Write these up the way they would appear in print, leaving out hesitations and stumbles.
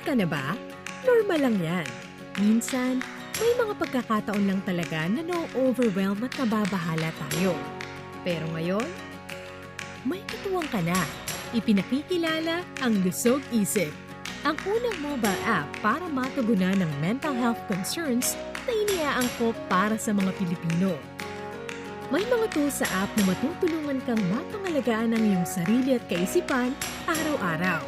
ka na ba? Normal lang yan. Minsan, may mga pagkakataon lang talaga na no-overwhelm at nababahala tayo. Pero ngayon, may katuwang ka na. Ipinakikilala ang Lusog Isip, ang unang mobile app para matugunan ng mental health concerns na iniaangkop para sa mga Pilipino. May mga tools sa app na matutulungan kang mapangalagaan ang iyong sarili at kaisipan araw-araw.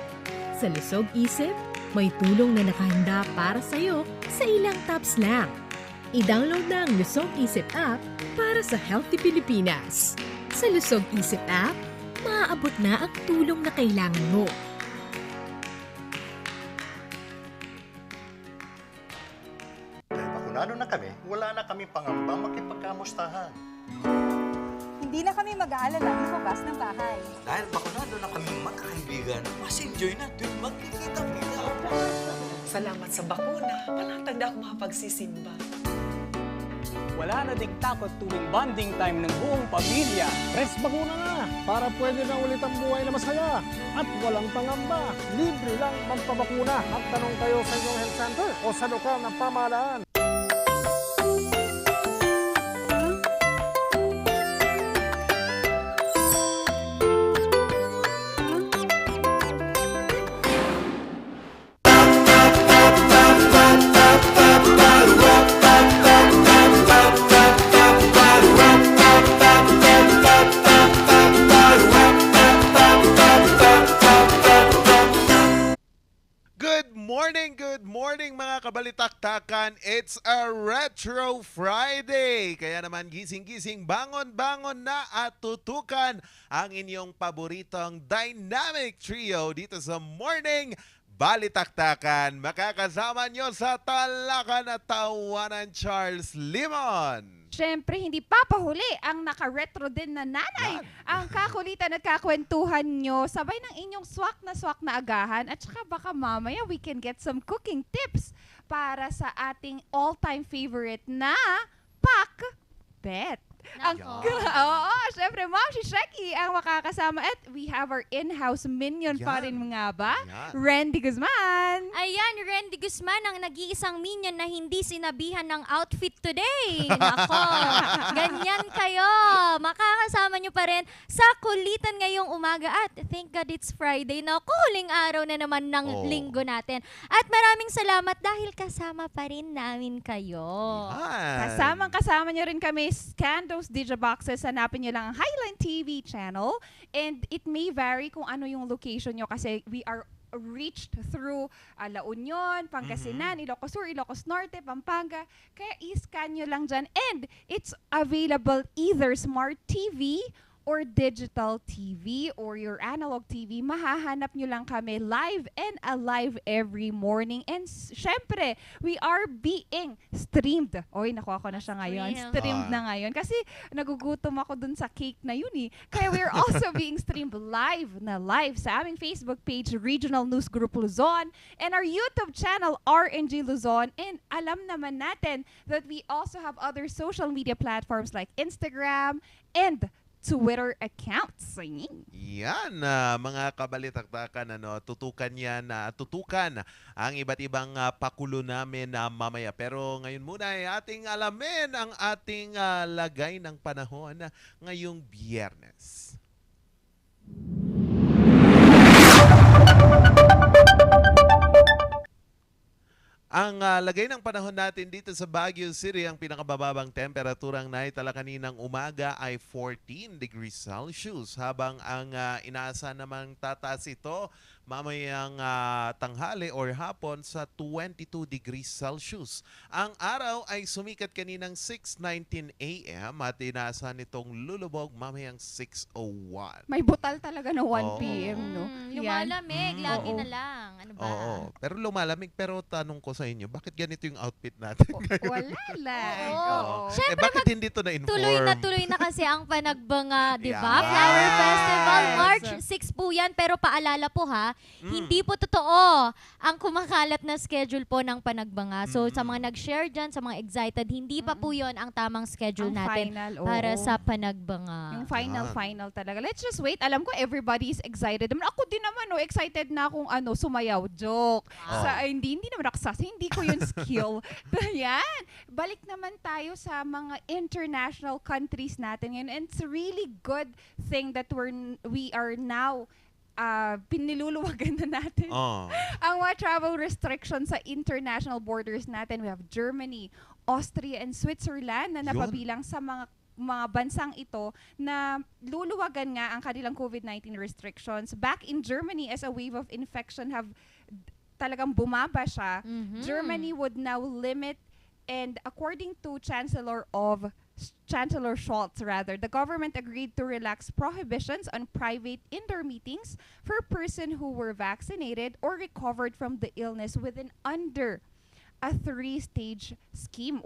Sa Lusog Isip, may tulong na nakahanda para sa iyo sa ilang taps lang. I-download na ang Lusog Isip app para sa Healthy Pilipinas. Sa Lusog Isip app, maaabot na ang tulong na kailangan mo. Dahil bakunado na kami, wala na kami pangamba makipagkamustahan. Hindi na kami mag-aalala lumabas ng bahay. Dahil bakunado na kami magkakaibigan, mas enjoy na tuwing magkikita-kita. Salamat sa bakuna, palatanda ako makapagsisimba. Wala na ding takot tuwing bonding time ng buong pamilya. Press bakuna na para pwede na ulit ang buhay na masaya at walang pangamba. Libre lang magpabakuna. Magtanong kayo sa inyong health center o sa lokal na pamahalaan. Good morning mga kabalitaktakan. It's a Retro Friday. Kaya naman gising-gising, bangon-bangon na at tutukan ang inyong paboritong dynamic trio dito sa Morning Balitaktakan. Makakasama nyo sa Talakan at Tawanan, Charles Limon. Siyempre, hindi papahuli ang naka-retro din na nanay. Ang kakulitan at kakwentuhan nyo, sabay ng inyong swak na agahan. At saka baka mamaya we can get some cooking tips para sa ating all-time favorite na pakbet. Oo, syempre, Ma'am Sheki ang makakasama at we have our in-house minion pa rin nga ba? Randy Guzman. Ayan, Randy Guzman ang nag-iisang minion na hindi sinabihan ng outfit today. Nako, ganyan kayo. Makakasama nyo pa rin sa kulitan ngayong umaga at thank God it's Friday. Nako, huling araw na naman ng linggo natin. At maraming salamat dahil kasama pa rin namin kayo. Kasama nyo rin kami, Scan those Digiboxes, hanapin nyo lang ang Highline TV channel and it may vary kung ano yung location nyo kasi we are reached through La Union, Pangasinan, Ilocos Sur, Ilocos Norte, Pampanga. Kaya i-scan nyo lang dyan and it's available either Smart TV or digital TV or your analog TV. Mahahanap nyo lang kami live and alive every morning. And syempre, we are being streamed. Oy, nakuha ko na siya ngayon. Streamed na ngayon. Kasi nagugutom ako dun sa cake na yun eh. Kaya we're also being streamed live sa aming Facebook page, Regional News Group Luzon, and our YouTube channel, RNG Luzon. And alam naman natin that we also have other social media platforms like Instagram and Twitter accounts. Yan, mga kabalitaktakan, tutukan yan, tutukan ang iba't ibang pakulo namin mamaya. Pero ngayon muna ay ating alamin ang ating lagay ng panahon ngayong Biyernes. Ang lagay ng panahon natin dito sa Baguio City, ang pinakabababang temperaturang naitala kaninang umaga ay 14 degrees Celsius. Habang ang inaasahan namang tataas ito mamayang tanghali or hapon sa 22 degrees Celsius. Ang araw ay sumikat kaninang 6:19 a.m. at inaasahan itong lulubog mamayang 6:01. May butal talaga na 1 p.m. no? Lumalamig, lagi na lang. Ano ba? Oo, pero lumalamig. Pero tanong ko sa inyo, bakit ganito yung outfit natin ngayon? Wala lang. Siyempre, bakit hindi to na-inform? Tuloy na kasi ang panagbanga, di ba? Yes. Flower Festival, March 6 po yan. Pero paalala po ha, Hindi po totoo ang kumakalat na schedule po ng Panagbanga. So sa mga nag-share dyan, sa mga excited, hindi pa po yon ang tamang schedule Ang natin final, para oo. sa Panagbanga. Yung final talaga. Let's just wait. Alam ko everybody is excited. Ako din naman, excited na akong sumayaw. Joke. Hindi naman ako sasa. Hindi ko yung skill. Yan. Balik naman tayo sa mga international countries natin ngayon. And it's a really good thing that we are now piniluluwagan na natin ang mga travel restrictions sa international borders natin. We have Germany, Austria, and Switzerland na napabilang sa mga bansang ito na luluwagan nga ang kanilang COVID-19 restrictions. Back in Germany, as a wave of infection talagang bumaba siya, Germany would now limit, and according to Chancellor Scholz, the government agreed to relax prohibitions on private indoor meetings for persons who were vaccinated or recovered from the illness within under a 3-stage scheme.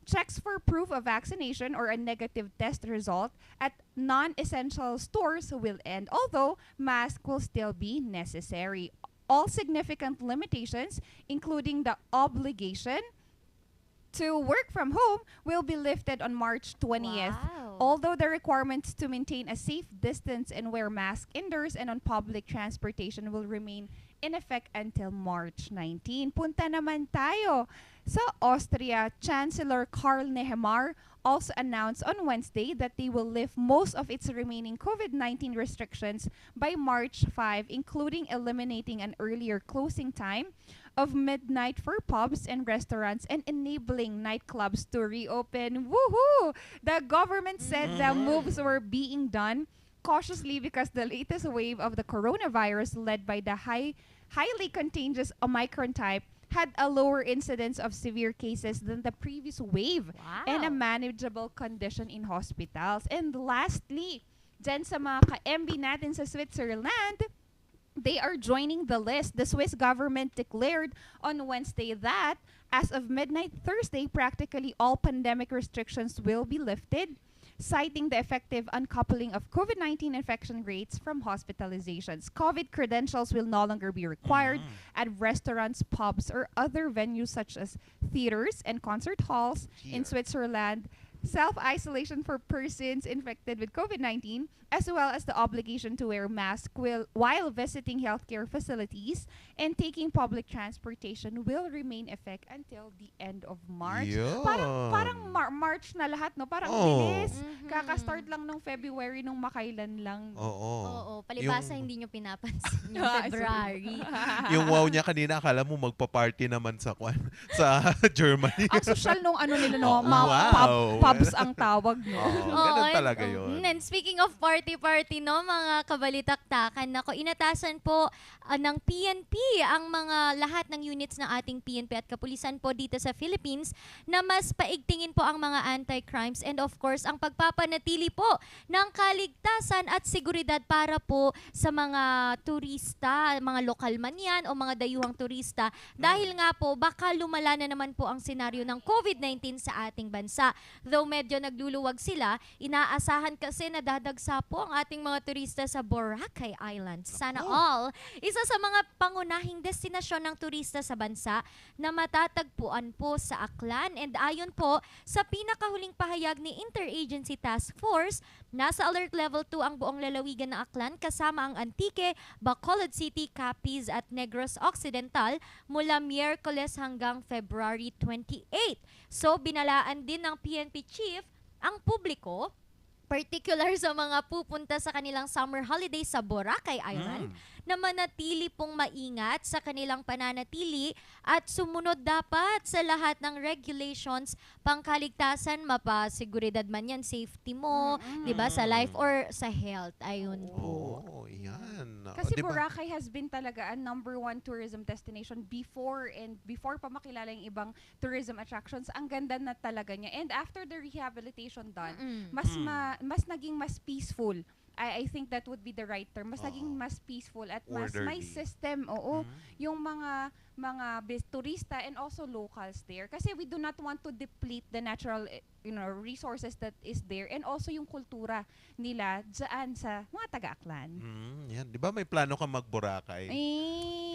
Checks for proof of vaccination or a negative test result at non-essential stores will end, although masks will still be necessary. All significant limitations, including the obligation to work from home, will be lifted on March 20th. Wow. Although the requirements to maintain a safe distance and wear masks indoors and on public transportation will remain in effect until March 19. Punta naman tayo sa Austria. Chancellor Karl Nehammer also announced on Wednesday that they will lift most of its remaining COVID-19 restrictions by March 5, including eliminating an earlier closing time of midnight for pubs and restaurants and enabling nightclubs to reopen. Woohoo! The government said the moves were being done cautiously because the latest wave of the coronavirus, led by the highly contagious Omicron type, had a lower incidence of severe cases than the previous wave and a manageable condition in hospitals. And lastly, dyan sa mga ka-MB natin sa Switzerland, they are joining the list. The Swiss government declared on Wednesday that as of midnight Thursday, practically all pandemic restrictions will be lifted, citing the effective uncoupling of COVID-19 infection rates from hospitalizations. COVID credentials will no longer be required at restaurants, pubs, or other venues such as theaters and concert halls in Switzerland. Self-isolation for persons infected with COVID-19, as well as the obligation to wear masks while visiting healthcare facilities and taking public transportation will remain effect until the end of March. Parang March na lahat, no? Parang bilis. Kaka-start lang nung February nung makailan lang. Oo, palibasa hindi nyo pinapansin yung February. Yung wow niya kanina, akala mo magpa-party naman sa Germany. Ang social nung nila, no? Wow. Pubs ang tawag, no? Ganun talaga yun. And speaking of party-party, no, mga kabalitaktakan, inatasan po ng PNP ang mga lahat ng units ng ating PNP at kapulisan po dito sa Philippines na mas paigtingin po ang mga anti-crimes and of course ang pagpapanatili po ng kaligtasan at seguridad para po sa mga turista, mga lokal man yan o mga dayuhang turista dahil nga po baka lumala na naman po ang senaryo ng COVID-19 sa ating bansa. Though medyo nagluluwag sila, inaasahan kasi na dadagsa po ang ating mga turista sa Boracay Island. Sana all. Isa sa mga pangunahing destinasyon ng turista sa bansa na matatagpuan po sa Aklan. And ayon po sa pinakahuling pahayag ni Interagency Task Force, nasa alert level 2 ang buong lalawigan ng Aklan kasama ang Antique, Bacolod City, Capiz at Negros Occidental mula Miyerkules hanggang February 28. So binalaan din ng PNP Chief ang publiko, particular sa mga pupunta sa kanilang summer holiday sa Boracay Island, na manatili pong maingat sa kanilang pananatili at sumunod dapat sa lahat ng regulations pangkaligtasan, mapasiguridad man yan, safety mo, di ba, sa life or sa health. Ayun po. Yan. Kasi Boracay has been talaga a #1 tourism destination before pa makilala yung ibang tourism attractions. Ang ganda na talaga niya. And after the rehabilitation done, mas naging mas peaceful I think that would be the right term. Mas naging mas peaceful at mas may Orderly. system, yung mga turista and also locals there. Kasi we do not want to deplete the natural resources that is there and also yung kultura nila dyan sa mga taga-Aklan. Yan. Di ba may plano kang mag-Boracay?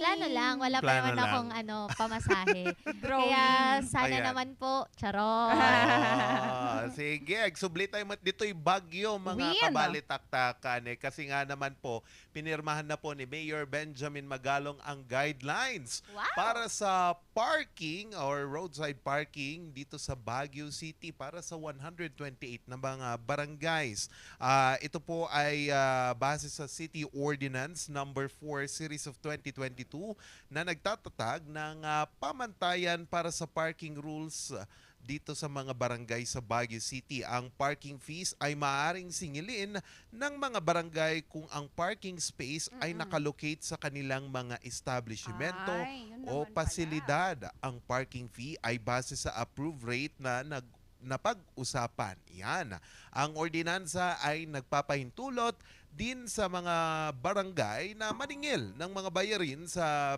Plano lang, wala pa Plano naman lang. akong pamasahe. Drawing. Kaya sana Ayan. naman po, charot. Sige, agsubli tayo dito'y bagyo mga Win. kabalitaktakan. Kasi nga naman po, pinirmahan na po ni Mayor Benjamin Magalong ang guidelines Wow. para sa parking or roadside parking dito sa Baguio City para sa 128 na mga barangays. Ito po ay base sa City Ordinance number 4 Series of 2022 na nagtatatag ng pamantayan para sa parking rules dito sa mga barangay sa Baguio City. Ang parking fees ay maaaring singilin ng mga barangay kung ang parking space ay nakalocate sa kanilang mga establishmento Ay, yun o naman pasilidad. Ang parking fee ay base sa approved rate na napag-usapan. Yan. Ang ordinansa ay nagpapahintulot din sa mga barangay na maningil ng mga bayarin sa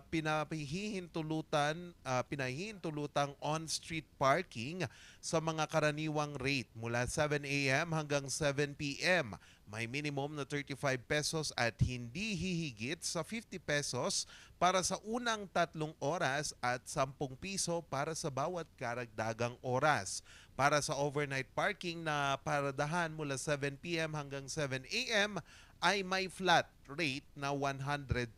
pinahihintulutang on-street parking sa mga karaniwang rate mula 7 a.m. hanggang 7 p.m. May minimum na 35 pesos at hindi hihigit sa 50 pesos para sa unang 3 oras at 10 piso para sa bawat karagdagang oras. Para sa overnight parking na paradahan mula 7 p.m. hanggang 7 a.m. ay may flat rate na 100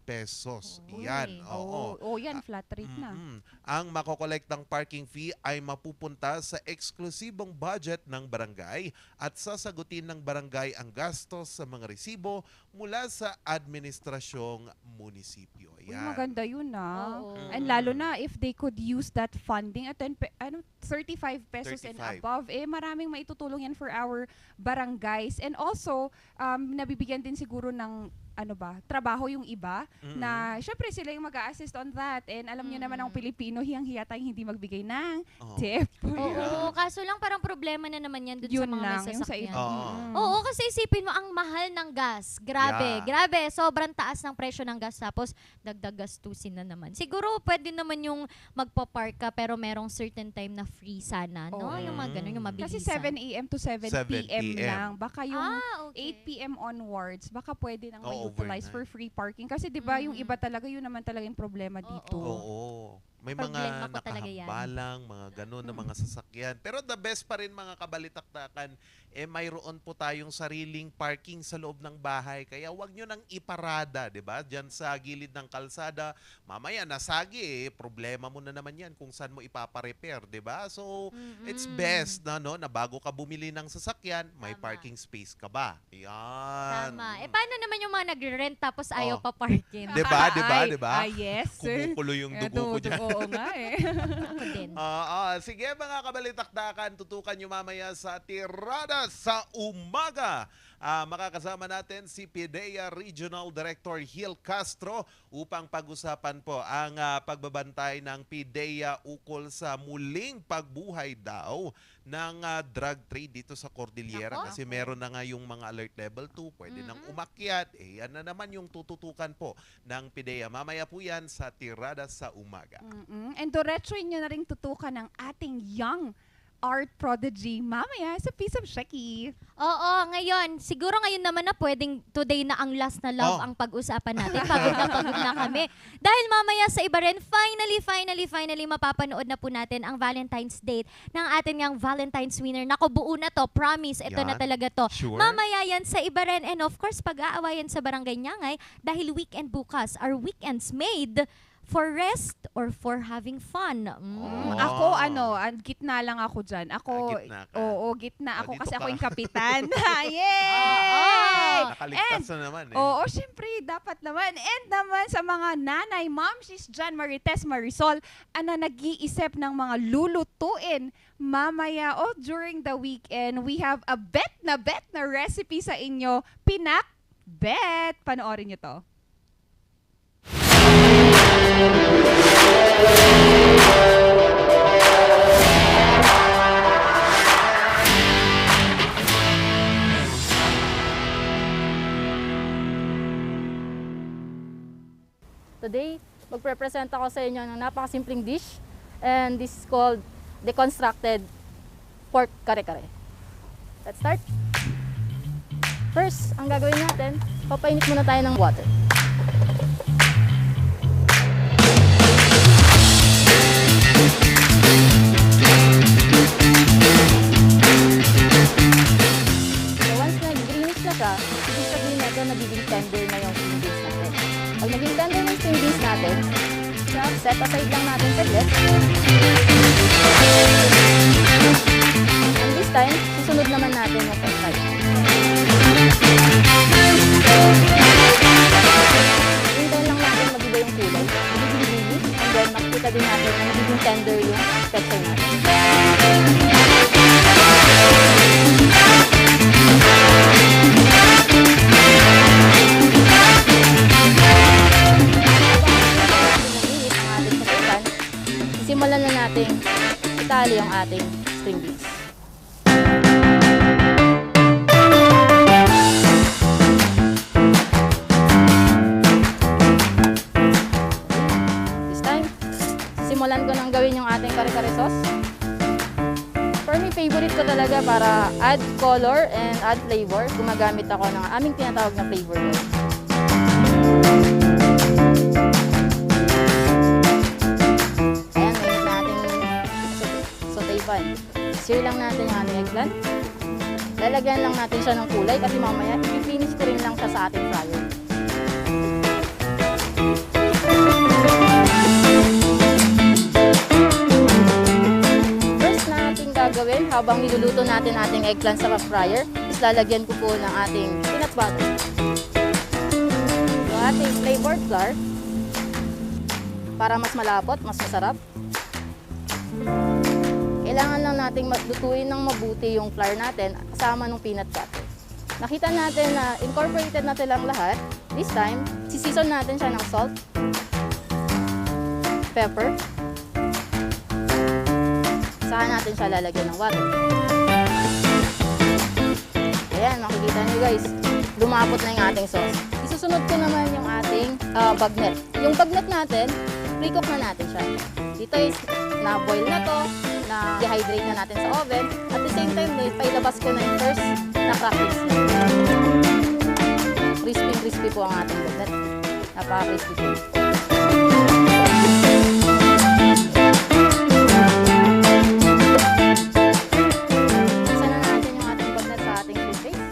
pesos. Uy. Yan. Oo. Yan, flat rate na. Ang makokolektang parking fee ay mapupunta sa eksklusibong budget ng barangay at sasagutin ng barangay ang gastos sa mga resibo mula sa administrasyong munisipyo. Uy, Yan. maganda yun Oo. And lalo na if they could use that funding at 35 pesos and 35. above, maraming maitutulong yan for our barangays. And also, nabibigyan din siguro ng trabaho yung iba na syempre sila yung mag-a-assist on that. And alam niyo naman ang Pilipino, hiyang-hiya tayong hindi magbigay ng tip. Oo, kaso lang parang problema na naman yan dun sa Yun mga may lang, yung sa sasakyan. Oo. Oo, kasi isipin mo, ang mahal ng gas. Grabe, Yeah. grabe. Sobrang taas ng presyo ng gas. Tapos, dagdag gastusin na naman. Siguro, pwede naman yung magpa-park ka, pero merong certain time na free sana. No? Oo. Yung mga ganun, yung mabilisan. Kasi 7 a.m. to 7 7 p.m. PM. lang. Baka yung okay. 8 p.m. onwards, baka pwede nang ma-utilize overnight. for free parking. Kasi 'di ba yung iba talaga, yun naman talaga yung problema dito. Oo. May Problema mga po talaga yan. nakahambalang, mga ganun na mga sasakyan. Pero the best pa rin mga kabalitaktakan, mayroon po tayong sariling parking sa loob ng bahay. Kaya wag nyo nang iparada, di ba? Diyan sa gilid ng kalsada. Mamaya, nasagi problema mo na naman yan kung saan mo ipaparepair, di ba? So, it's best na bago ka bumili ng sasakyan, may Tama. parking space ka ba? Yan. Tama. Paano naman yung mga nagre-rent tapos ayaw pa parking? Di ba? Di ba? Di ba? Yes. Kumukulo yung dugo ko dyan. Oo nga Ako din. Sige mga kabalitaktakan, tutukan nyo mamaya sa Tirada sa Umaga. Makakasama natin si PIDEA Regional Director Hil Castro upang pag-usapan po ang pagbabantay ng PIDEA ukol sa muling pagbuhay daw ng drug trade dito sa Cordillera. Nako. Kasi meron na nga yung mga alert level 2, pwede nang umakyat. Yan na naman yung tututukan po ng PIDEA. Mamaya po yan sa Tirada sa Umaga. And diretso nyo na rin tutukan ng ating young art prodigy mamaya sa Piece of Sheki. Oo, siguro ngayon naman na pwedeng today na ang last na love ang pag-usapan natin. Pagod na kami. Dahil mamaya sa iba rin, finally, mapapanood na po natin ang Valentine's Date ng ating yung Valentine's winner. Nako, buo na to. Promise, ito na Yan. talaga to. Sure. Mamaya yan sa iba rin. And of course, pag-aawayan sa Barangay Nyangay dahil weekend bukas. Our weekends made for rest or for having fun. Ako, gitna lang ako dyan. Ako, Gitna ka. gitna ako Dito kasi ka. ako yung kapitan. Yay! Nakaligtas na naman eh. Oo, syempre, dapat naman. And naman sa mga nanay, momshies dyan, Marites, Marisol, na nag-iisip ng mga lulutuin mamaya o during the weekend, we have a bet na recipe sa inyo. Pinakbet! Panoorin nyo to. magre-represent ako sa inyo ng napakasimpleng dish. And this is called deconstructed pork kare-kare. Let's start. First, ang gagawin natin, papainit muna tayo ng water. So once na greenish na siya, ibig sabihin natin nagiging tender na yung string beans natin. Pag naging tender na yung string beans natin, set aside lang natin saglit. And this time, susunod naman natin yung first side. Hintayin lang natin mag-iba yung kulay. Magiging greenish. And then makikita din natin na magiging tender yung pechay natin. Simulan na natin itali yung ating string beans. This time, simulan ko nang gawin yung ating kare-kare sauce. For me, favorite ko talaga para add color and add flavor. Gumagamit ako ng aming tinatawag na flavor oil. Sear lang natin yung ating eggplant. Lalagyan lang natin siya ng kulay kasi mamaya i-finish ko rin lang siya sa ating fryer. First na ating gagawin habang niluluto natin ating eggplant sa fryer is lalagyan ko po ng ating peanut butter. Yung ating flavored flour para mas malapot, mas masarap. Kailangan lang nating lutuin ng mabuti yung flour natin kasama ng peanut butter. Nakita natin na incorporated na silang lahat. This time, sisison natin siya ng salt, pepper, saka natin siya lalagyan ng water. Ayan, makikita nyo guys, lumapot na yung ating sauce. Isusunod ko naman yung ating bagnet. Yung bagnet natin, pre-cook na natin siya. Dito is na-boil na to, na-dehydrate na natin sa oven. At the same time, pailabas ko na yung first na crackers. Crispy po ang ating bagnet. Napaka-crispy po. Isa na natin yung ating bagnet sa ating shrimp paste.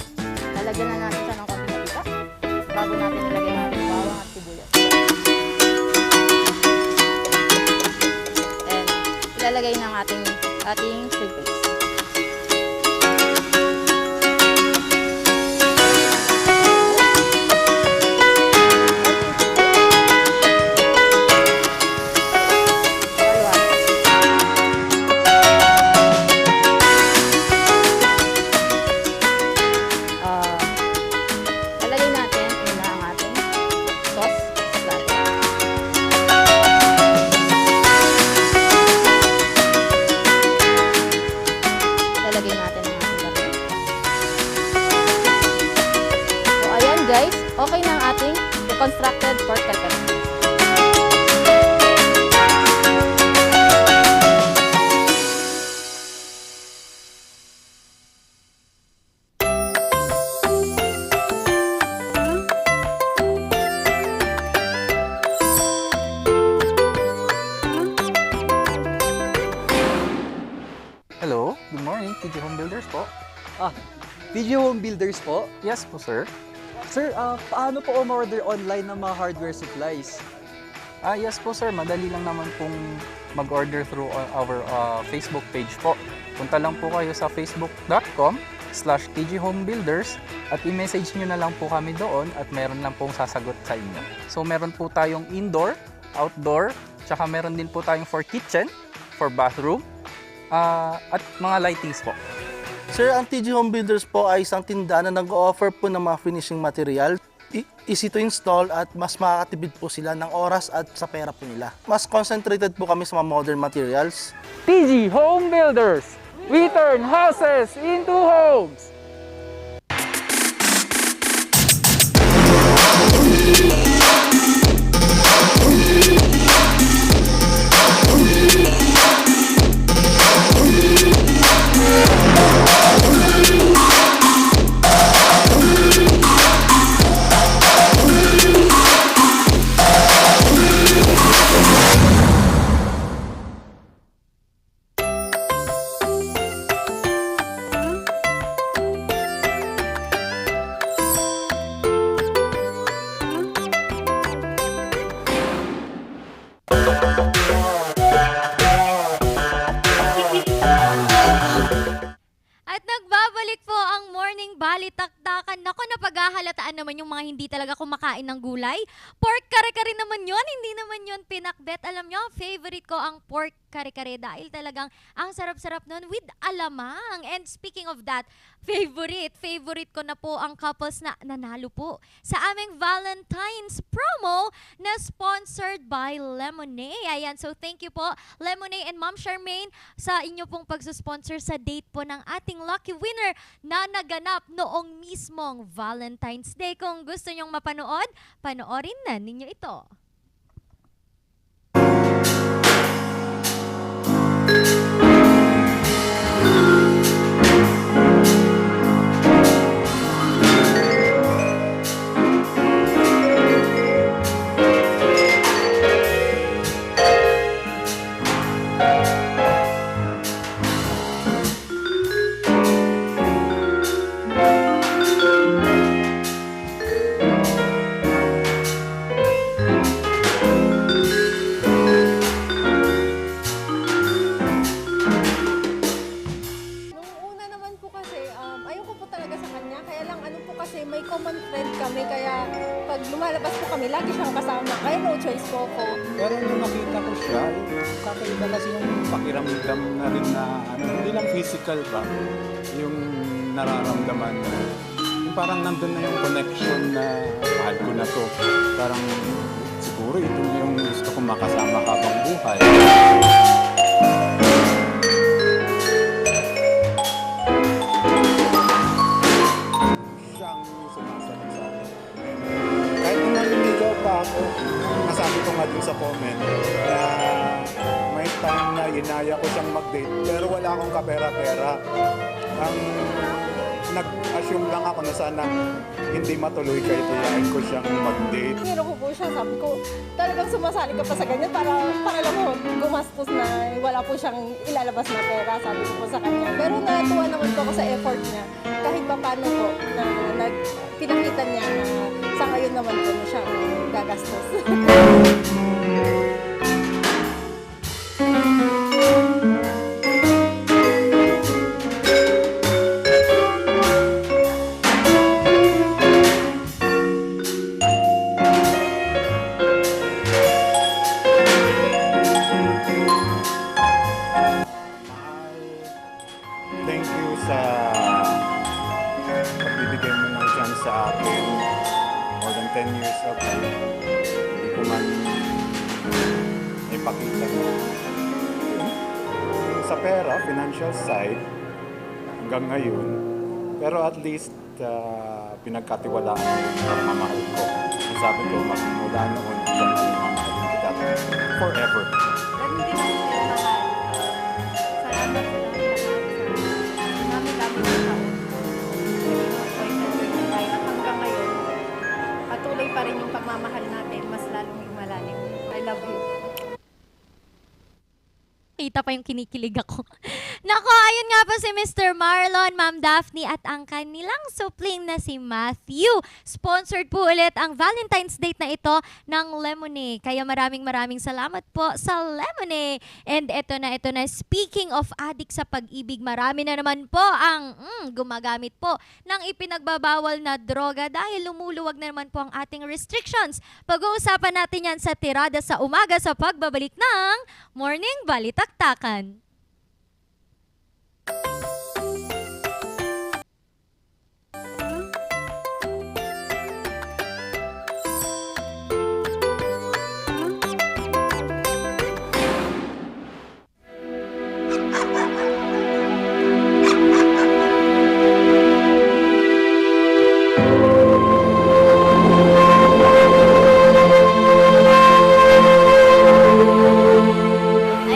Lalagyan na natin siya ng konting mantika bago natin ilagay natin bawang at sibuyas. Ilalagay ng ating shrimp paste. Lalagay natin muna ang ating sauce sa plato. Lalagay natin ang ating butter. So ayan guys, okay na ang ating deconstructed pork kare-kare. Hello, good morning, TG Home Builders po. TG Home Builders po? Yes po, sir. Sir, paano po umorder online ng mga hardware supplies? Yes po, sir. Madali lang naman pong mag-order through our Facebook page po. Punta lang po kayo sa facebook.com/tghomebuilders at i-message nyo na lang po kami doon at meron lang pong sasagot sa inyo. So, meron po tayong indoor, outdoor, tsaka meron din po tayong for kitchen, for bathroom, at mga lightings po. Sir, ang TG Home Builders po ay isang tindahan na nag-o-offer po ng mga finishing material. Easy to install at mas makakatipid po sila ng oras at sa pera po nila. Mas concentrated po kami sa mga modern materials. TG Home Builders! We turn houses into homes! naman yung mga hindi talaga kumakain ng gulay. Pork kare-kare naman yun, hindi naman yun pinakbet. Alam nyo, favorite ko ang pork kare-kare dahil talagang ang sarap-sarap nun with alamang. And speaking of that, favorite ko na po ang couples na nanalo po sa aming Valentine's promo na sponsored by Lemonade. Ayan, so thank you po Lemonade and Ma'am Charmaine sa inyo pong pagsusponsor sa date po ng ating lucky winner na naganap noong mismong Valentine's Day. Kung gusto nyong mapanood, panoorin na ninyo ito. may common friend kami, kaya pag lumalabas po kami, lagi siyang kasama. Kaya no choice po ko. Pero nung nakita ko siya, kakaiba kasi yung pakiramdam na rin na, hindi lang physical ba, yung nararamdaman na, yung parang nandun na yung connection na mahal ko na to. Parang siguro ito yung gusto kong makasama habang buhay. Nasabi ko nga dun sa comment na may time na inaya ko siyang mag-date pero wala akong kapera-pera. Ang nag-assume lang ako na sana hindi matuloy kaya tiyain ko siyang mag-date. Pero ko po siya, sabi ko, talagang sumasali ka pa sa ganyan para lang mo gumastos na wala po siyang ilalabas na pera, sabi ko po sa kanya. Pero natuwa naman po ako sa effort niya. Kahit pa paano po na pinakita niya na sa ngayon naman po na siyang gagastos. Thank you sa pagbibigay mo ng chance sa akin. More than 10 years of life. Hindi ko man ipakita mo. Sa pera, financial side, hanggang ngayon. Pero at least, pinagkatiwalaan mo yung pagmamahal ko. Sabi ko, magmula noon, hanggang ngayon, mamahalin kita forever. Patuloy pa rin yung pagmamahal natin, mas lalong lumalalim. I love you. Kita pa yung kinikilig ako. Nako, ayun nga po si Mr. Marlon, Ma'am Daphne at ang kanilang supling na si Matthew. Sponsored po ulit ang Valentine's date na ito ng Lemonade. Kaya maraming salamat po sa Lemonade. And ito na, speaking of addict sa pag-ibig, marami na naman po ang gumagamit po ng ipinagbabawal na droga dahil lumuluwag na naman po ang ating restrictions. Pag-uusapan natin yan sa tirada sa umaga sa pagbabalik ng Morning Balitaktakan.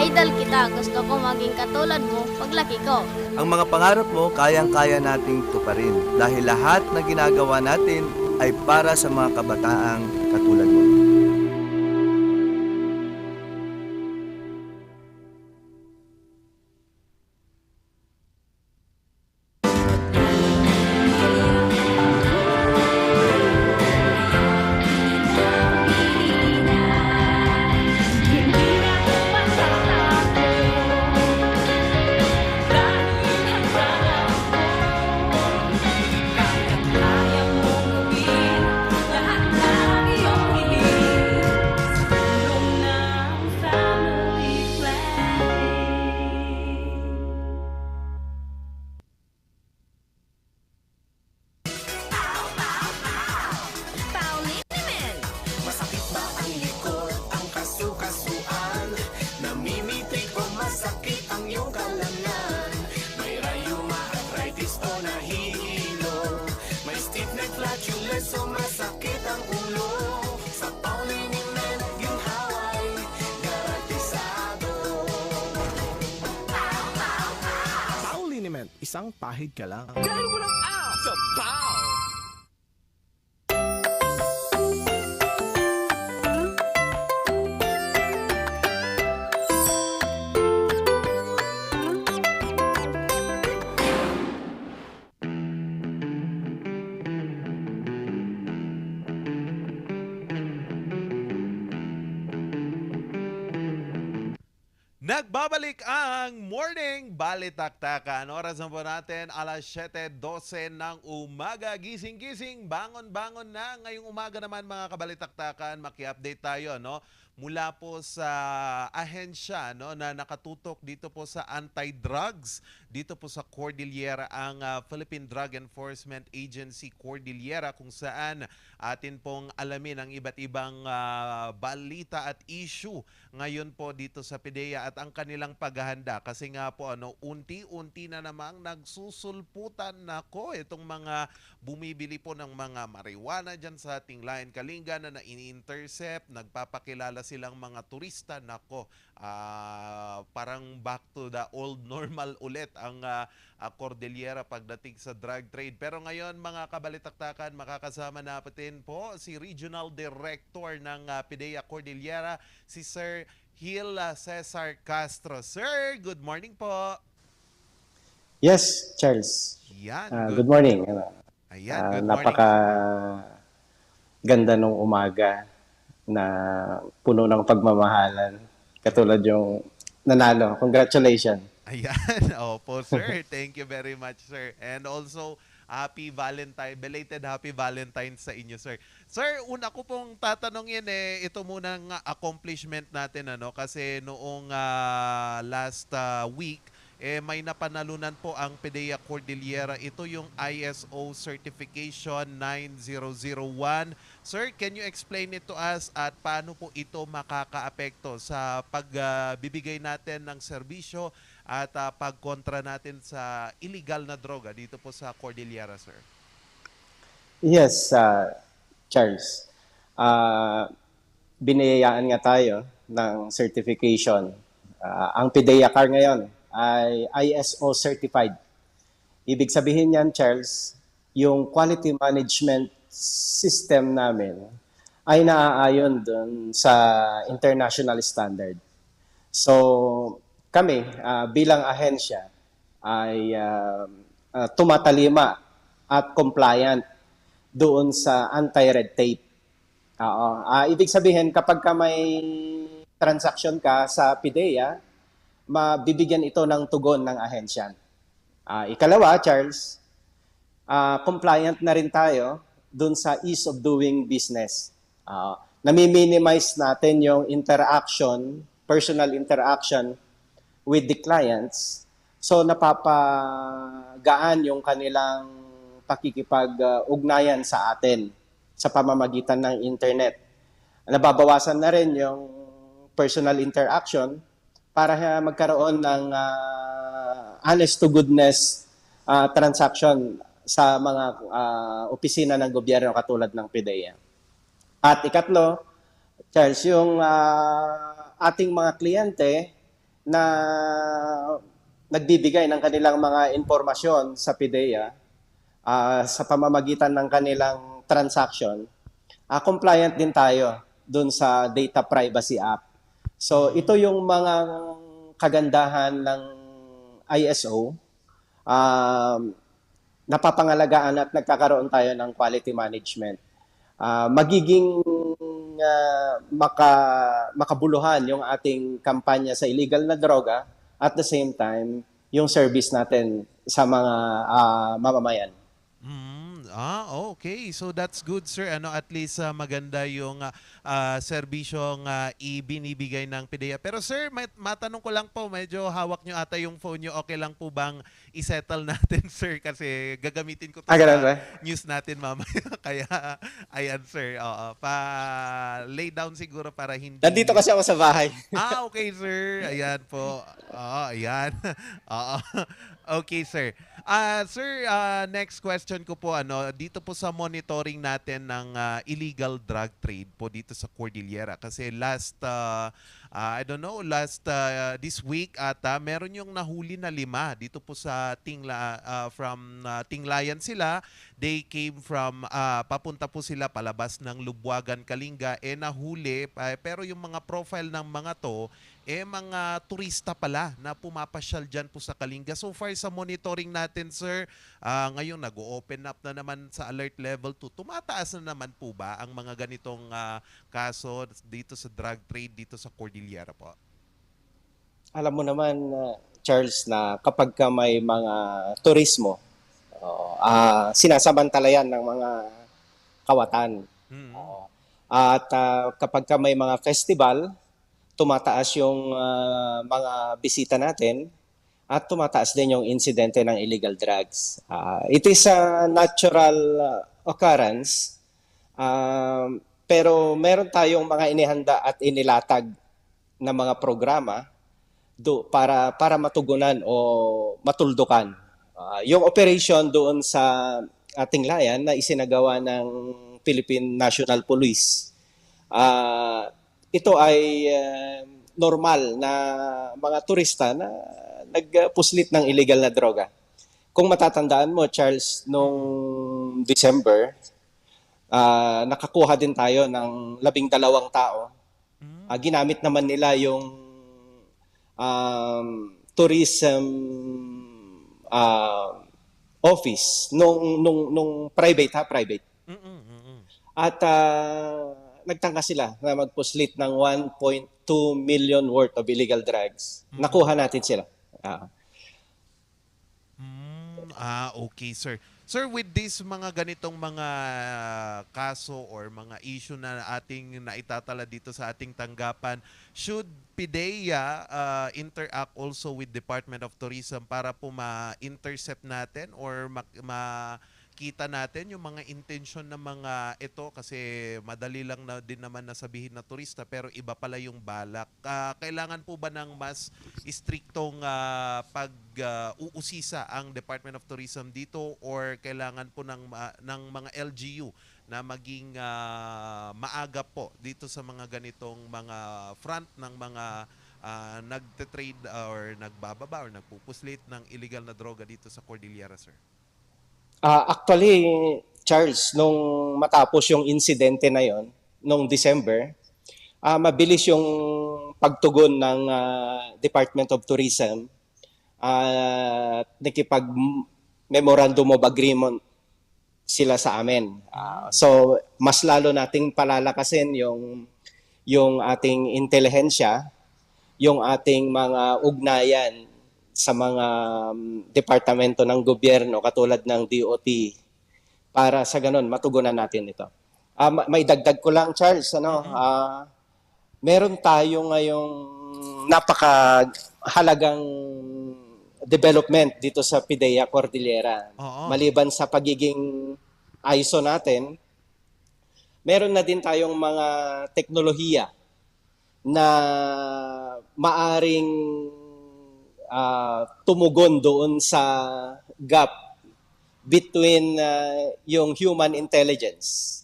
Idol kita, gusto ko maging katulad mo paglaki ko. Ang mga pangarap mo, kayang-kaya nating tuparin dahil lahat na ginagawa natin ay para sa mga kabataang katulad mo. isang pahid ka lang. Dahil walang out sa POW! Nagbabalik ang Morning Balitaktakan. Oras na po natin, alas 7:12 ng umaga. Gising-gising, bangon-bangon na. Ngayong umaga naman mga kabalitaktakan, maki-update tayo, no? Mula po sa ahensya, no, na nakatutok dito po sa anti-drugs, dito po sa Cordillera, ang Philippine Drug Enforcement Agency Cordillera, kung saan atin pong alamin ang iba't ibang balita at issue ngayon po dito sa PIDEA at ang kanilang paghahanda. Kasi nga po, unti-unti na namang nagsusulputan nako itong mga bumibili po ng mga marijuana dyan sa ating Lain Kalinga na ini-intercept, nagpapakilala silang mga turista. Nako, parang back to the old normal ulit ang Cordillera pagdating sa drug trade. Pero ngayon mga kabalitaktakan, makakasama natin po si Regional Director ng PIDEA Cordillera, si Sir Gil Cesar Castro. Sir, good morning po. Yes, Charles. Yan. Good morning. Ayan, good morning. Napaka ganda nung umaga na puno ng pagmamahalan. Katulad yung nanalo. Congratulations. Ayan. Opo, sir. Thank you very much, sir. And also, happy Valentine, belated happy Valentine's sa inyo, sir. Sir, una ko pong tatanungin ito munang accomplishment natin, kasi noong last week, may napanalunan po ang PIDEA Cordillera. Ito yung ISO Certification 9001. Sir, can you explain it to us at paano po ito makakaapekto sa pagbibigay natin ng serbisyo at pagkontra natin sa illegal na droga dito po sa Cordillera, sir? Yes, Charles. Binayaan nga tayo ng certification. Ang PIDEA car ngayon ay ISO certified. Ibig sabihin yan, Charles, yung quality management system namin ay naaayon dun sa international standard. So, kami bilang ahensya ay tumatalima at compliant doon sa anti-red tape. Ibig sabihin, kapag ka may transaction ka sa PIDEA, mabibigyan ito ng tugon ng ahensya. Ikalawa, Charles, compliant na rin tayo dun sa ease of doing business. Nami-minimize natin yung interaction, personal interaction with the clients. So napapagaan yung kanilang pakikipag-ugnayan sa atin sa pamamagitan ng internet. Nababawasan na rin yung personal interaction para magkaroon ng honest to goodness transaction sa mga opisina ng gobyerno katulad ng PIDEA. At ikatlo, Charles, yung ating mga kliyente na nagbibigay ng kanilang mga impormasyon sa PIDEA sa pamamagitan ng kanilang transaction, compliant din tayo dun sa Data Privacy Act. So ito yung mga kagandahan ng ISO. Napapangalagaan at nagkakaroon tayo ng quality management. Magiging makabuluhan yung ating kampanya sa illegal na droga at the same time yung service natin sa mga mamamayan. Okay. So that's good, sir. At least maganda yung serbisyong ibinibigay ng PIDEA. Pero sir, matanong ko lang po, medyo hawak nyo ata yung phone nyo. Okay lang po bang isettle natin, sir? Kasi gagamitin ko to sa news natin mamaya. Kaya, ayan, sir. Pa-lay down siguro para hindi... Nandito kasi ako sa bahay. Okay, sir. Ayan po. Ayan. Okay, sir. Sir, next question ko po, dito po sa monitoring natin ng illegal drug trade po dito sa Cordillera. Kasi last I don't know, this week ata, meron yung nahuli na 5 dito po sa Tinglayan sila. They came from, papunta po sila palabas ng Lubwagan, Kalinga, nahuli. Pero yung mga profile ng mga to, mga turista pala na pumapasyal dyan po sa Kalinga. So far sa monitoring natin, sir, ngayon nag-open up na naman sa alert level 2. Tumataas na naman po ba ang mga ganitong kaso dito sa drug trade dito sa Cordillera po? Alam mo naman, Charles, na kapag ka may mga turismo, sinasamantalayan ng mga kawatan. At kapag ka may mga festival, tumataas yung mga bisita natin at tumataas din yung insidente ng illegal drugs. It is a natural occurrence, pero meron tayong mga inihanda at inilatag na mga programa para matugunan o matuldukan. Yung operation doon sa ating layan na isinagawa ng Philippine National Police, ito ay normal na mga turista na nagpuslit ng illegal na droga. Kung matatandaan mo, Charles, nung December, nakakuha din tayo ng 12 tao. Ginamit naman nila yung tourism office nung private. At nagtangka sila na magpuslit ng 1.2 million worth of illegal drugs. Nakuha natin sila. Okay, sir. Sir, with this mga ganitong mga kaso or mga issue na ating naitatala dito sa ating tanggapan, should PIDEA interact also with Department of Tourism para po ma-intercept natin or makita natin yung mga intention ng mga ito, kasi madali lang na din naman nasabihin na turista pero iba pala yung balak. Kailangan po ba ng mas istriktong pag-uusisa ang Department of Tourism dito, or kailangan po ng mga LGU na maging maagap po dito sa mga ganitong mga front ng mga nagte-trade or nagbababa or nagpupuslit ng illegal na droga dito sa Cordillera, sir? Actually, Charles, nung matapos yung insidente na yon, nung December, mabilis yung pagtugon ng Department of Tourism at nakipag-memorandum of agreement sila sa amin. So, mas lalo nating palalakasin yung ating intelihensya, yung ating mga ugnayan sa mga departamento ng gobyerno katulad ng DOT para sa ganun matugunan natin ito. May dagdag ko lang, Charles, meron tayo ngayong napakahalagang development dito sa PIDEA Cordillera. Maliban sa pagiging ISO natin, meron na din tayong mga teknolohiya na maaring tumugon doon sa gap between yung human intelligence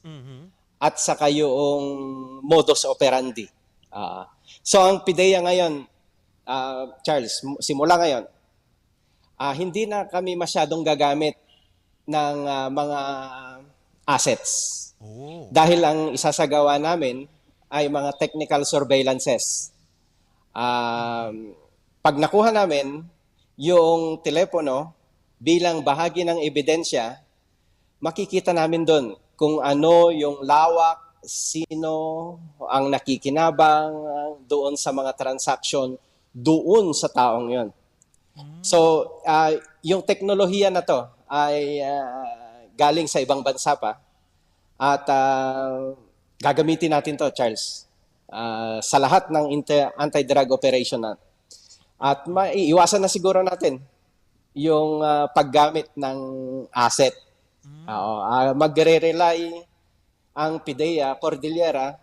at saka yung modus operandi. So ang PIDEA ngayon, Charles, simula ngayon, hindi na kami masyadong gagamit ng mga assets. Dahil ang isasagawa namin ay mga technical surveillances. Pag nakuha namin yung telepono bilang bahagi ng ebidensya, makikita namin doon kung ano yung lawak, sino ang nakikinabang doon sa mga transaksyon doon sa taong yon. So, yung teknolohiya na to ay galing sa ibang bansa pa at gagamitin natin to, Charles, sa lahat ng anti-drug operation natin. At maiiwasan na siguro natin yung paggamit ng asset. Magre-rely ang PIDEA Cordillera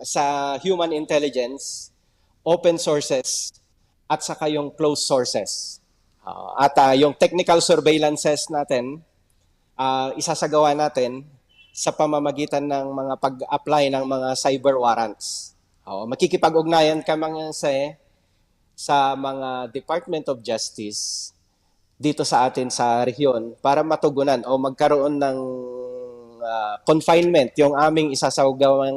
sa human intelligence, open sources, at saka yung closed sources. At yung technical surveillances natin, isasagawa natin sa pamamagitan ng mga pag-apply ng mga cyber warrants. Makikipag-ugnayan ka sa mga Department of Justice dito sa atin sa rehiyon para matugunan o magkaroon ng confinement yung aming isasagawang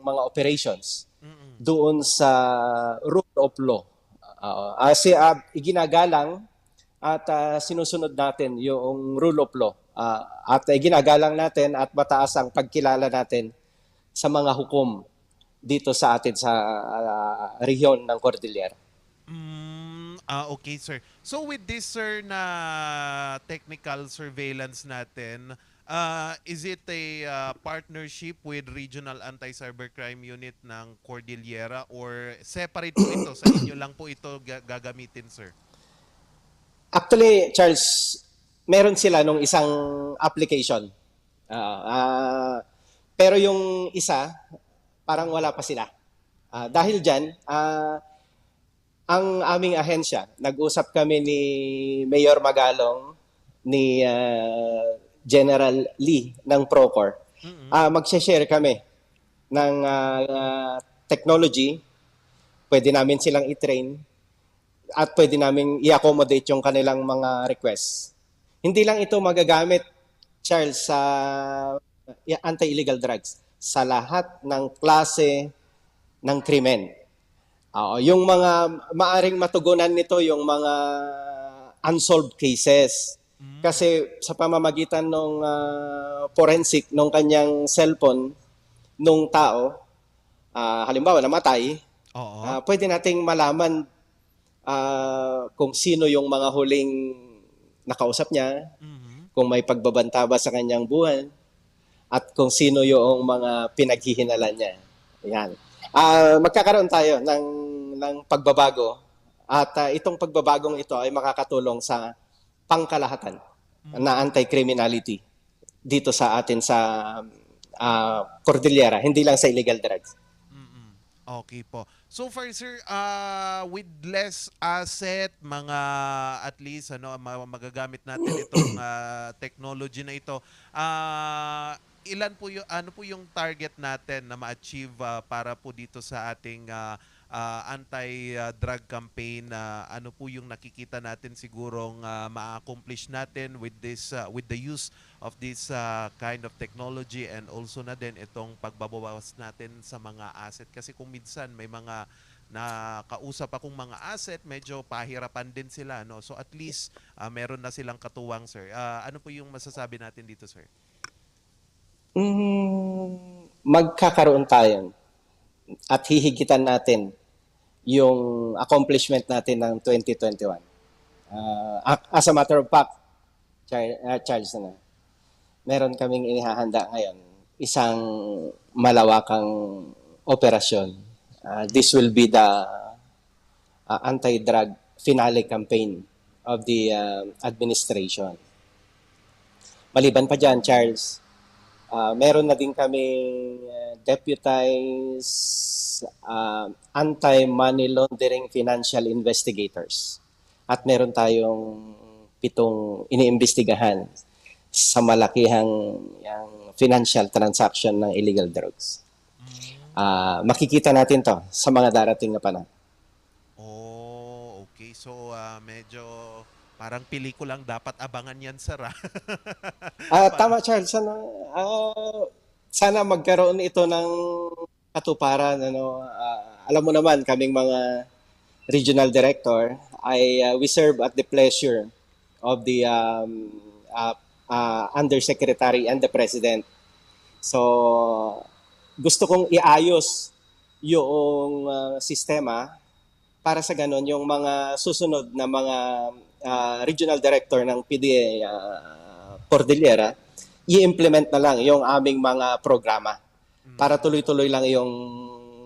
mga operations doon sa rule of law. Iginagalang at sinusunod natin yung rule of law. At iginagalang natin at mataas ang pagkilala natin sa mga hukom dito sa atin sa rehiyon ng Cordillera. Okay, sir. So with this, sir, na technical surveillance natin, is it a partnership with Regional Anti-Cybercrime Unit ng Cordillera or separate po ito? Sa inyo lang po ito gagamitin, sir? Actually, Charles, meron sila nung isang application. Pero yung isa, parang wala pa sila. Dahil dyan, ang aming ahensya, nag-usap kami ni Mayor Magalong, ni General Lee ng Procor. Mag-share kami ng technology, pwede namin silang i-train, at pwede namin i-accommodate yung kanilang mga requests. Hindi lang ito magagamit, Charles, sa anti-illegal drugs, sa lahat ng klase ng krimen. Yung mga maaring matugunan nito, yung mga unsolved cases. Kasi sa pamamagitan ng forensic, nung kanyang cellphone, nung tao, halimbawa namatay, pwede nating malaman kung sino yung mga huling nakausap niya, kung may pagbabanta ba sa kanyang buhay, at kung sino yung mga pinaghihinalan niya. Yan. Magkakaroon tayo ng pagbabago at itong pagbabagong ito ay makakatulong sa pangkalahatan na anti-criminality dito sa atin sa Cordillera, hindi lang sa illegal drugs. Okay po. So far, sir, with less asset, mga at least magagamit natin itong technology na ito, ilan po yung ano po yung target natin na ma-achieve para po dito sa ating anti-drug campaign? Ano po yung nakikita natin sigurong ma-accomplish natin with this with the use of this kind of technology, and also na din itong pagbabawas natin sa mga asset, kasi kung minsan may mga nakausap akong mga asset, medyo pahirapan din sila, no? So at least meron na silang katuwang, sir. Ano po yung masasabi natin dito, sir? Magkakaroon tayo at hihigitan natin yung accomplishment natin ng 2021. As a matter of fact, Charles, meron kaming inihahanda ngayon, isang malawakang operasyon. This will be the anti-drug finale campaign of the administration. Maliban pa dyan, Charles, meron na din kaming deputized anti-money laundering financial investigators. At meron tayong 7 iniimbestigahan sa malakihang financial transaction ng illegal drugs. Makikita natin to sa mga darating na panahon. Okay. So, medyo parang pelikulang dapat abangan yan, sir. Tama, Charles. Sana magkaroon ito ng katuparan. Alam mo naman, kaming mga regional director, we serve at the pleasure of the undersecretary and the president. So, gusto kong iayos yung sistema para sa ganun yung mga susunod na mga regional director ng PDA Cordillera, i-implement na lang yung aming mga programa para tuloy-tuloy lang yung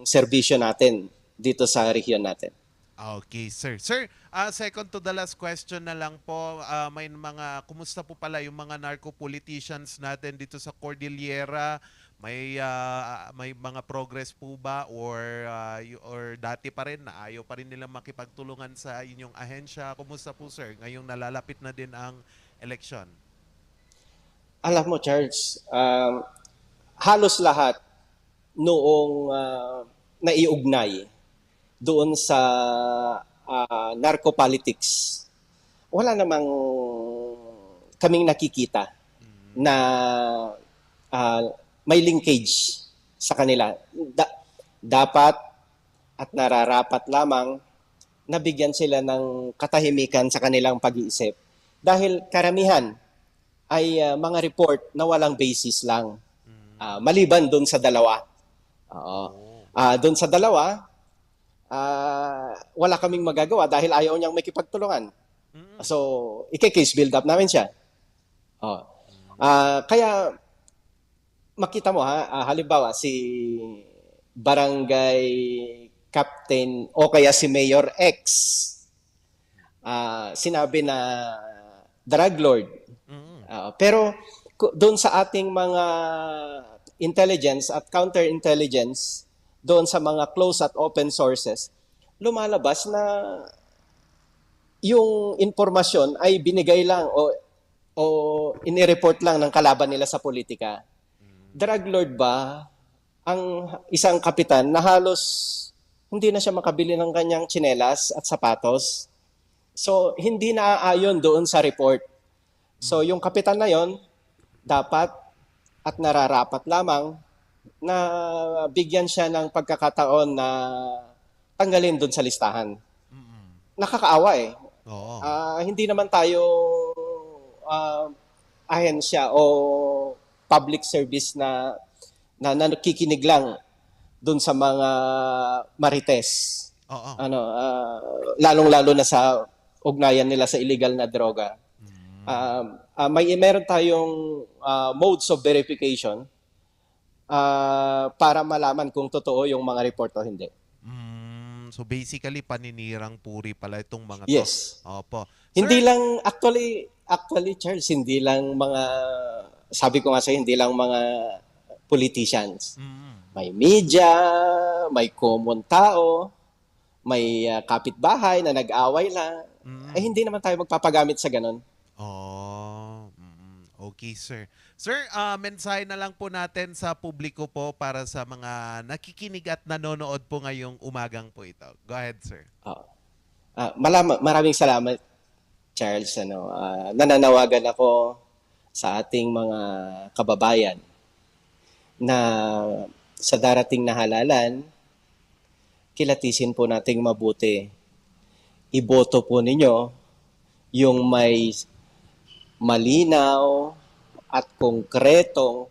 serbisyo natin dito sa rehiyon natin. Okay, sir. Sir, second to the last question na lang po, may mga, kumusta po pala yung mga narco-politicians natin dito sa Cordillera? May mga progress po ba, or dati pa rin na ayaw pa rin nilang makipagtulungan sa inyong ahensya? Kumusta po, sir? Ngayong nalalapit na din ang election. Alam mo, Charles, halos lahat noong naiugnay doon sa narco-politics, wala namang kaming nakikita na may linkage sa kanila. Dapat at nararapat lamang nabigyan sila ng katahimikan sa kanilang pag-iisip. Dahil karamihan ay mga report na walang basis lang. Maliban doon sa dalawa. Doon sa dalawa, wala kaming magagawa dahil ayaw niyang makipagtulungan. So, i-case build up namin siya. Kaya, makita mo halimbawa si Barangay Captain o kaya si Mayor X, sinabi na drug lord. Pero doon sa ating mga intelligence at counterintelligence, doon sa mga close at open sources, lumalabas na yung informasyon ay binigay lang o inireport lang ng kalaban nila sa politika. Drug lord ba ang isang kapitan na halos hindi na siya makabili ng kanyang tsinelas at sapatos? So, hindi naaayon doon sa report. So, yung kapitan na yon dapat at nararapat lamang na bigyan siya ng pagkakataon na tanggalin doon sa listahan. Nakakaawa eh. Hindi naman tayo ahensya o public service na nakikinig lang doon sa mga marites. Lalong-lalo na sa ugnayan nila sa illegal na droga. Meron tayong modes of verification para malaman kung totoo yung mga report o hindi. So basically, paninirang puri pala itong mga Yes. to. Opo. Hindi lang, actually Charles, hindi lang mga, sabi ko nga sa'yo, hindi lang mga politicians. May media, may common tao, may kapitbahay na nag-away lang. Ay hindi naman tayo magpapagamit sa ganun. Okay, sir. Sir, mensahe na lang po natin sa publiko po para sa mga nakikinig at nanonood po ngayong umagang po ito. Go ahead, sir. Maraming salamat, Charles. Nananawagan ako sa ating mga kababayan na sa darating na halalan, kilatisin po nating mabuti. Iboto po ninyo yung may malinaw at konkretong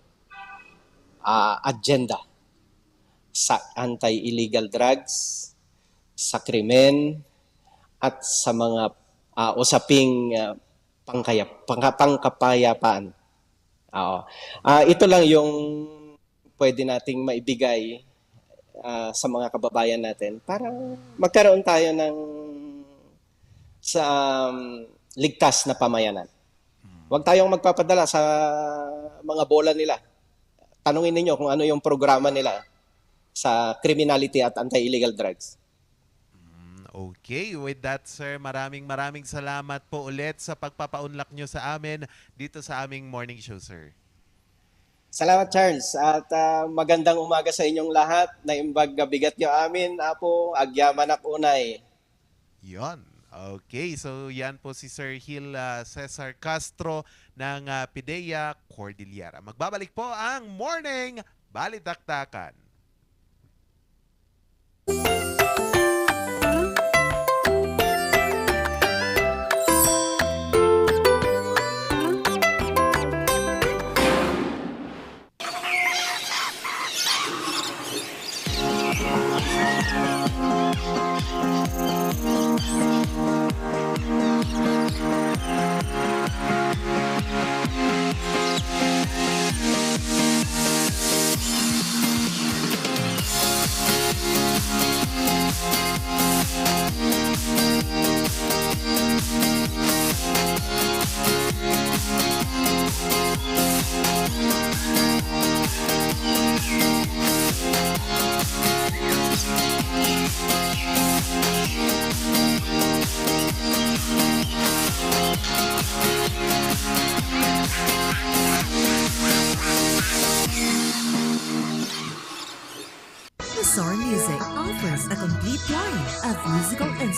agenda sa anti-illegal drugs, sa krimen, at sa mga usaping pangkapayapaan. Ito lang yung pwede nating maibigay sa mga kababayan natin para magkaroon tayo ng ligtas na pamayanan. Huwag tayong magpapadala sa mga bola nila. Tanungin ninyo kung ano yung programa nila sa criminality at anti-illegal drugs. Okay, with that, sir, maraming salamat po ulit sa pagpapaunlak nyo sa amin dito sa aming morning show, sir. Salamat, Charles. At magandang umaga sa inyong lahat. Naimbag gabigat nyo amin, Apo, agyaman ak unay. Yon. Okay, so yan po si Sir Gil Cesar Castro ng PIDEA Cordillera. Magbabalik po ang Morning Balitaktakan.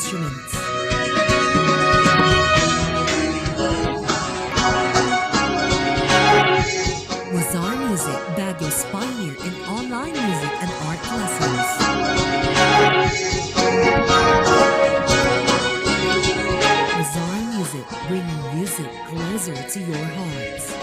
instruments. Wazar Music, Baguio's pioneer in online music and art lessons. Wazar Music, bringing music closer to your hearts.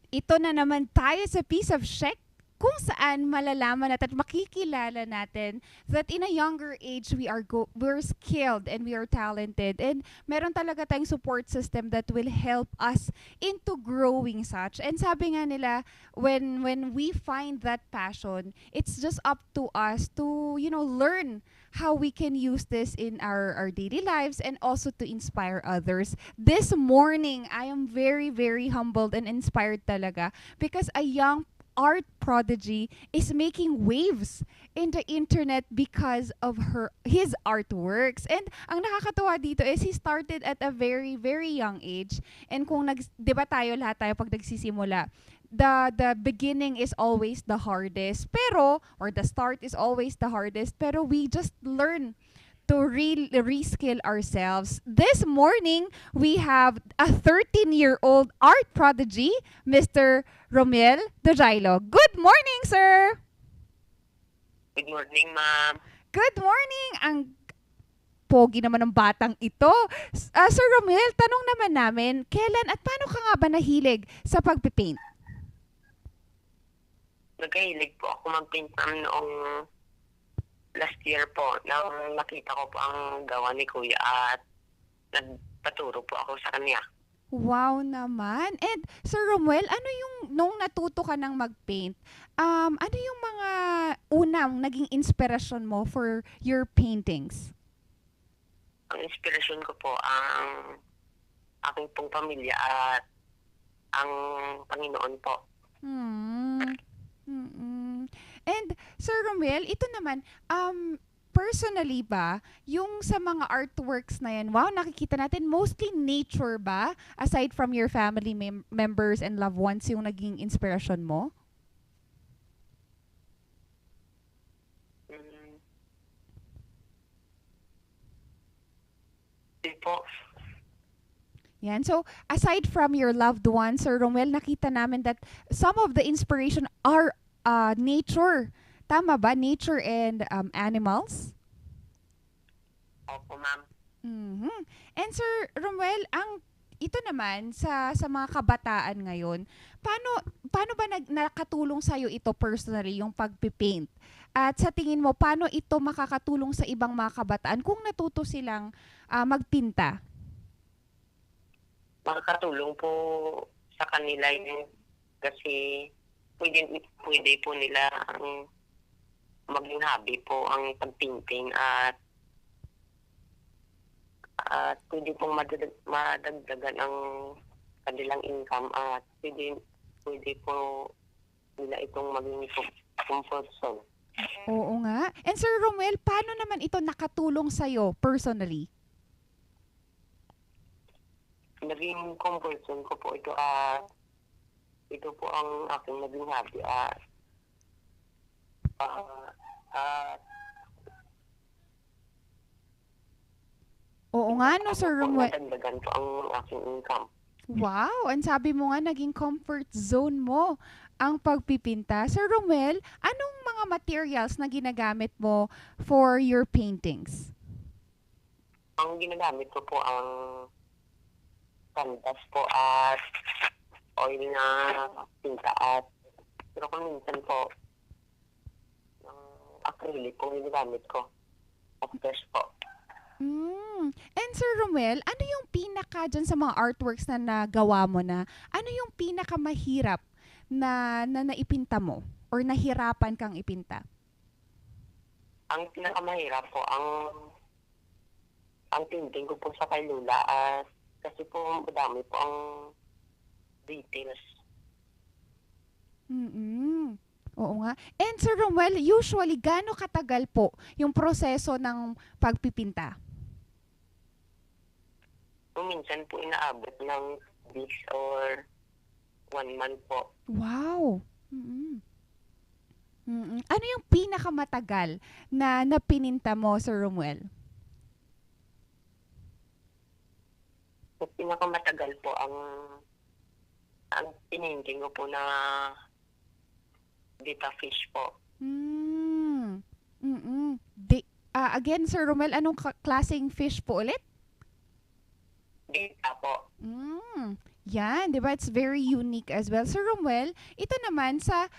Ito na naman tayo sa piece of check kung saan malalaman at makikilala natin that in a younger age we're skilled and we are talented and meron talaga tayong support system that will help us into growing such. And sabi nga nila, when we find that passion, it's just up to us to learn how we can use this in our daily lives and also to inspire others. This morning, I am very, very humbled and inspired talaga because a young art prodigy is making waves in the internet because of his artworks. And ang nakakatuwa dito is he started at a very, very young age. And kung di ba lahat tayo pag nagsisimula, the beginning is always the hardest, or the start is always the hardest, pero we just learn to reskill ourselves. This morning, we have a 13-year-old art prodigy, Mr. Romel Dojailo. Good morning, sir! Good morning, ma'am. Good morning! Ang pogi naman ng batang ito. Sir Romel, tanong naman namin, kailan at paano ka nga ba nahilig sa pagpipaint? Nagkahilig po ako mag-paint noong last year po. Nang nakita ko po ang gawa ni Kuya at nagpaturo po ako sa kanya. Wow naman. And Sir Romuel, ano yung nung natuto ka ng mag-paint, ano yung mga unang naging inspirasyon mo for your paintings? Ang inspirasyon ko po ang aking pong pamilya at ang Panginoon po. And Sir Romuel, ito naman, personally ba, yung sa mga artworks na yan, wow, nakikita natin mostly nature ba? Aside from your family members and loved ones, yung naging inspirasyon mo? Po. Yan. So, aside from your loved ones, Sir Romuel, nakita namin that some of the inspiration are nature. Tama ba? Nature and animals? Opo, ma'am. And Sir Romuel, ito naman sa mga kabataan ngayon, paano ba nakatulong sa iyo ito personally yung pagpipaint? At sa tingin mo, paano ito makakatulong sa ibang mga kabataan kung natuto silang magpinta? Makakatulong po sa kanila yun kasi pwede po nila ang maging hobby po ang pagpainting at pwede pong madagdagan ang kanilang income at pwede po nila itong maging comfort zone. Oo nga. And Sir Romuel, paano naman ito nakatulong sa'yo personally? Naging comfort zone ko po ito ito po ang aking naging hobby Oo nga, no, Sir Romuel. Madagdagan po ang aking income. Wow, ang sabi mo nga, naging comfort zone mo ang pagpipinta. Sir Romuel, anong mga materials na ginagamit mo for your paintings? Ang ginagamit ko po ang canvas po at oil na tinta at pero kung minsan po ng acrylic po ginagamit ko at brush po. And Sir Romuel, ano yung pinaka dyan sa mga artworks na nagawa mo na, ano yung pinaka mahirap na naipinta mo or nahirapan kang ipinta? Ang pinakamahirap po ang ang tinting ko po sa kay Lula kasi po madami po ang details. Oo nga. And Sir Romuel, usually gaano katagal po yung proseso ng pagpipinta? Minsan po inaabot ng weeks or 1 month po. Wow. Ano yung pinakamatagal na napininta mo, Sir Romuel? Yung pinakamatagal po ang pininting ko po na dita fish po. Again, Sir Romuel, anong klaseng fish po ulit? Dita po. Yan, di ba? It's very unique as well. Sir Romuel, ito naman sa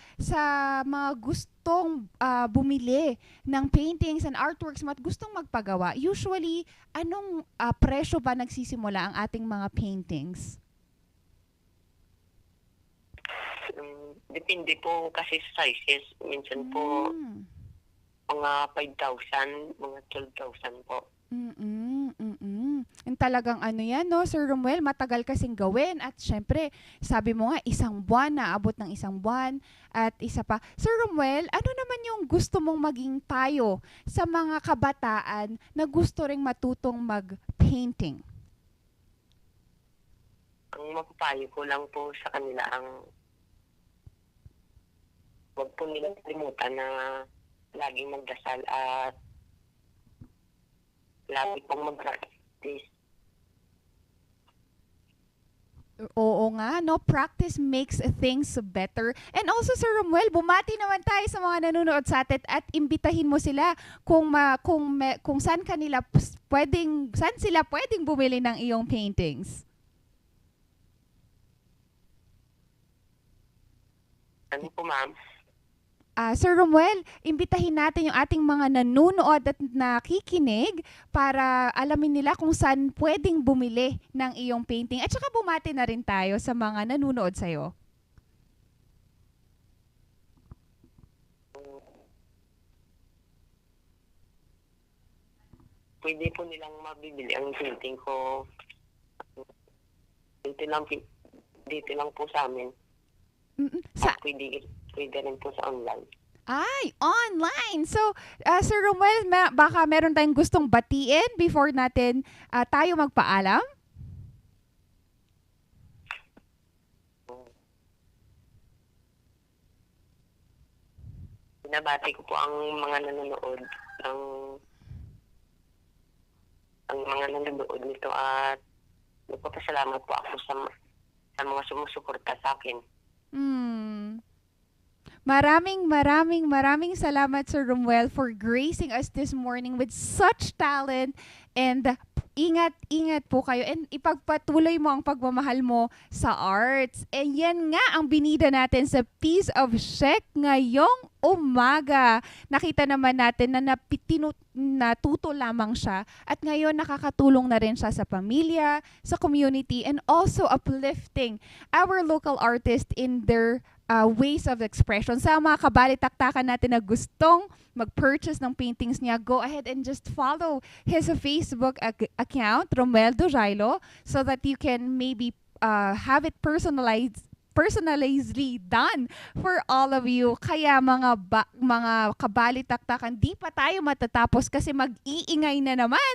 mga gustong bumili ng paintings and artworks mo at gustong magpagawa, usually, anong presyo ba nagsisimula ang ating mga paintings? Depende po kasi sa sizes. Minsan po, mga 5,000, mga 12,000 po. And talagang ano yan, no, Sir Romuel, matagal kasing gawin. At syempre, sabi mo nga, 1 buwan, naabot ng 1 buwan. At isa pa, Sir Romuel, ano naman yung gusto mong maging payo sa mga kabataan na gusto ring matutong mag-painting? Ang mapapayo ko lang po sa kanila ang huwag po nilang kalimutan na laging magdasal at lagi pong mag-practice. Oo nga, no? Practice makes things better. And also, Sir Romuel, bumati naman tayo sa mga nanonood sa atin at imbitahin mo sila kung saan sila pwedeng bumili ng iyong paintings. Ano po, ma'am? Sir Romuel, imbitahin natin yung ating mga nanonood at nakikinig para alamin nila kung saan pwedeng bumili ng iyong painting. At saka bumati na rin tayo sa mga nanonood sa'yo. Pwede po nilang mabibili ang painting ko. Dito lang po sa amin. At pwede rin po sa online. Ay, online! So, Sir Romuel, baka meron tayong gustong batiin before natin tayo magpaalam? Binabati ko po ang mga nanonood nito at nagpapasalamat po ako sa mga sumusuporta sa akin. Maraming salamat, Sir Romuel, for gracing us this morning with such talent. And ingat po kayo and ipagpatuloy mo ang pagmamahal mo sa arts. And yan nga ang binida natin sa Piece of Sheck ngayong umaga. Nakita naman natin na natuto lamang siya at ngayon nakakatulong na rin siya sa pamilya, sa community, and also uplifting our local artists in their ways of expression. Sa mga kabalitaktakan natin na gustong mag-purchase ng paintings niya, go ahead and just follow his Facebook account, Romueldo Jailo, so that you can maybe have it personalizedly done for all of you. Kaya mga kabalitaktakan, di pa tayo matatapos kasi mag-iingay na naman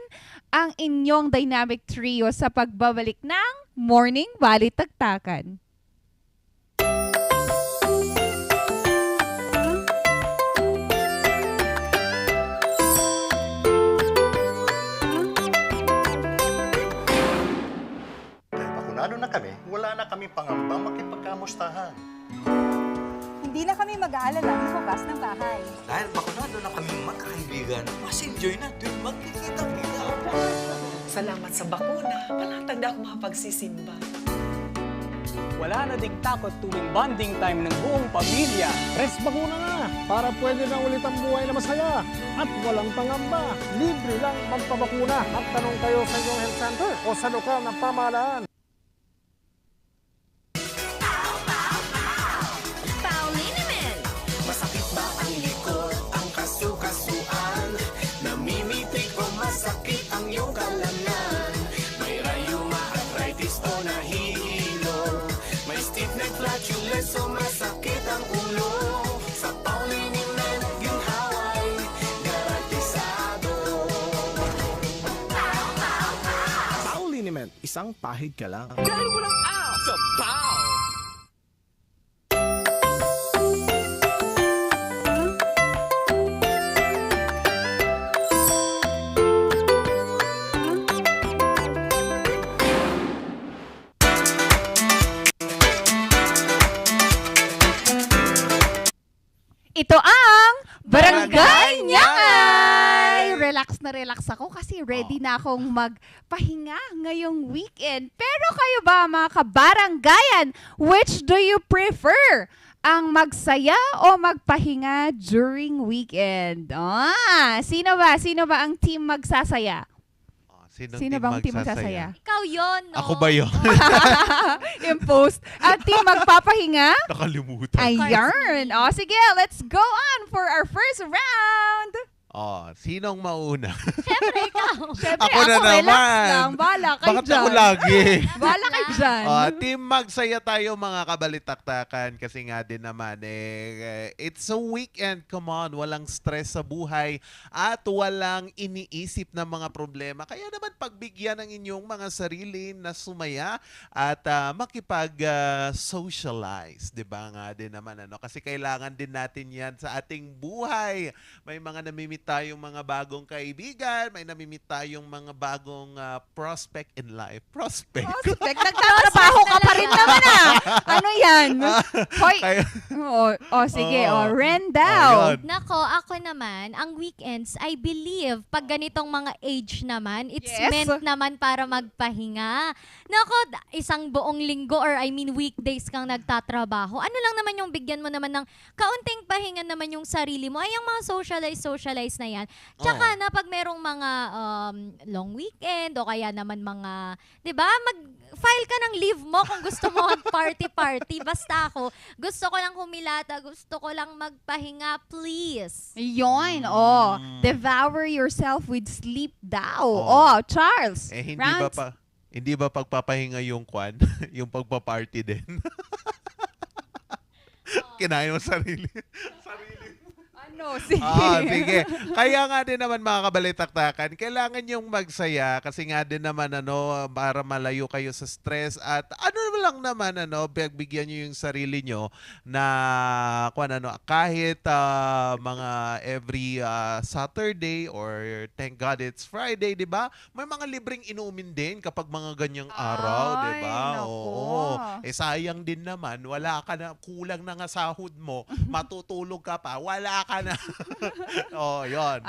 ang inyong dynamic trio sa pagbabalik ng Morning Balitaktakan. Bakunado na kami, wala na kami pangamba makipagkamustahan. Hindi na kami mag-aalala lumabas ng bahay. Dahil bakunado na kami magkakaibigan, mas enjoy na tuwing magkikita-kita. Salamat sa bakuna, palatag na ako makapagsisimba. Wala na ding takot tuwing bonding time ng buong pamilya. Press bakuna na para pwede na ulit ang buhay na masaya at walang pangamba. Libre lang magpabakuna. Magtanong kayo sa inyong health center o sa lokal na pamahalaan. Masakit ba ang likod, ang kasukasuan? Namimitik o masakit ang iyong kalan? rent, isang pahig ka lang. Dahil walang out sa POW! Ito ang Barangay Nyangay! Relax ako kasi ready na akong magpahinga ngayong weekend. Pero kayo ba mga kabaranggayan, which do you prefer? Ang magsaya o magpahinga during weekend? Sino ba ang team magsasaya? Sino bang team magsasaya? Ikaw yon, no? Ako ba yun? Impose. Ang team magpapahinga? Nakalimutan. Ayan. Sige, let's go on for our first round. Sinong mauna? Siyempre, ikaw. Siyempre, Ako na relax naman. lang. Bahala kayo Bakit dyan. ako lagi? Bahala kayo dyan. Team magsaya tayo mga kabalitaktakan kasi nga din naman it's a weekend, come on, walang stress sa buhay at walang iniisip na mga problema. Kaya naman pagbigyan ng inyong mga sarili na sumaya at makipag-socialize, 'di ba nga din naman kasi kailangan din natin 'yan sa ating buhay. May mga namimit tayong mga bagong kaibigan, may namimit tayong mga bagong prospect in life. Prospect. Nagtatrabaho ka pa rin naman Ano yan? Hoy. Sige. Ren daw. Nako, ako naman, ang weekends, I believe, pag ganitong mga age naman, it's meant naman para magpahinga. Nako, isang buong linggo or weekdays kang nagtatrabaho. Ano lang naman yung bigyan mo naman ng kaunting pahinga naman yung sarili mo. Ay, yung mga socialize na yan. Tsaka na pag merong mga long weekend o kaya naman mga, 'di ba? Mag-file ka ng leave mo kung gusto mo mag-party. Basta ako, gusto ko lang humilata, gusto ko lang magpahinga, please. Yun, devour yourself with sleep daw. Charles. Hindi ba pagpapahinga yung kwan? Yung pagpaparty din? Kinaya mo sarili. Sige. Kaya nga din naman mga kabalitaktakan, kailangan yung magsaya kasi nga din naman para malayo kayo sa stress at lang naman bigyan nyo yung sarili nyo na kahit mga every Saturday or thank God it's Friday, di ba? May mga libreng inumin din kapag mga ganyang araw, di ba? Oo. Sayang din naman, wala ka na, kulang na nga sahod mo, matutulog ka pa, wala ka na. Yun.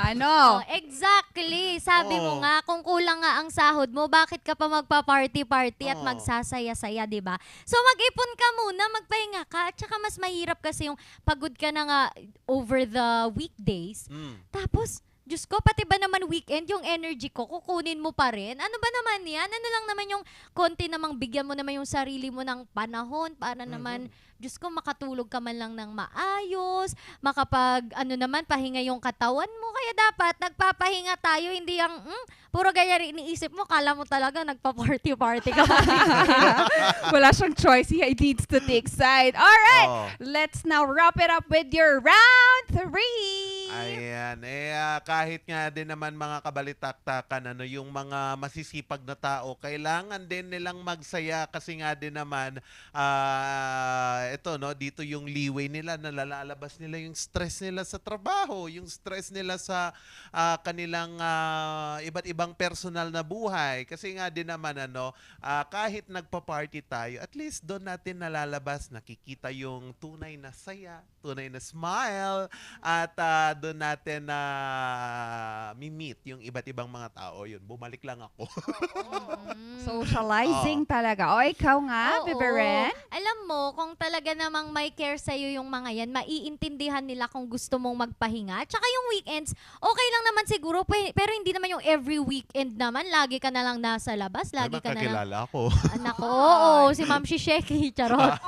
Exactly. Sabi mo nga, kung kulang nga ang sahod mo, bakit ka pa magpa-party-party at magsasaya-saya, di ba? So mag-ipon ka muna, magpahinga ka, at saka mas mahirap kasi yung pagod ka na nga over the weekdays. Tapos, Diyos ko, pati ba naman weekend, yung energy ko, kukunin mo pa rin? Ano ba naman yan? Ano lang naman yung konti namang bigyan mo naman yung sarili mo ng panahon para naman, Diyos ko, makatulog ka man lang ng maayos, pahinga yung katawan mo. Kaya dapat, nagpapahinga tayo, hindi yung, puro ganyan iniisip mo, kala mo talaga nagpa-party-party ka. Wala siyang choice. He needs to take side. Alright, let's now wrap it up with your round 3. Ayan. Kahit nga din naman mga kabalitaktakan, yung mga masisipag na tao, kailangan din nilang magsaya kasi nga din naman, dito yung leeway nila, nalalabas nila yung stress nila sa trabaho, yung stress nila sa kanilang iba't ibang personal na buhay. Kasi nga din naman, kahit nagpa-party tayo, at least doon natin nalalabas, nakikita yung tunay na saya, tunay na smile, at doon natin mi-meet yung iba't ibang mga tao. Yun, bumalik lang ako. Socializing talaga. Ikaw nga, Biberen? Alam mo, kung talaga namang may care sa'yo yung mga yan, maiintindihan nila kung gusto mong magpahinga. Tsaka yung weekends, okay lang naman siguro, pero hindi naman yung every weekend naman. Lagi ka na lang nasa labas. Lagi ka na lang. Makakilala ako. Si Ma'am Shisheki. Charot.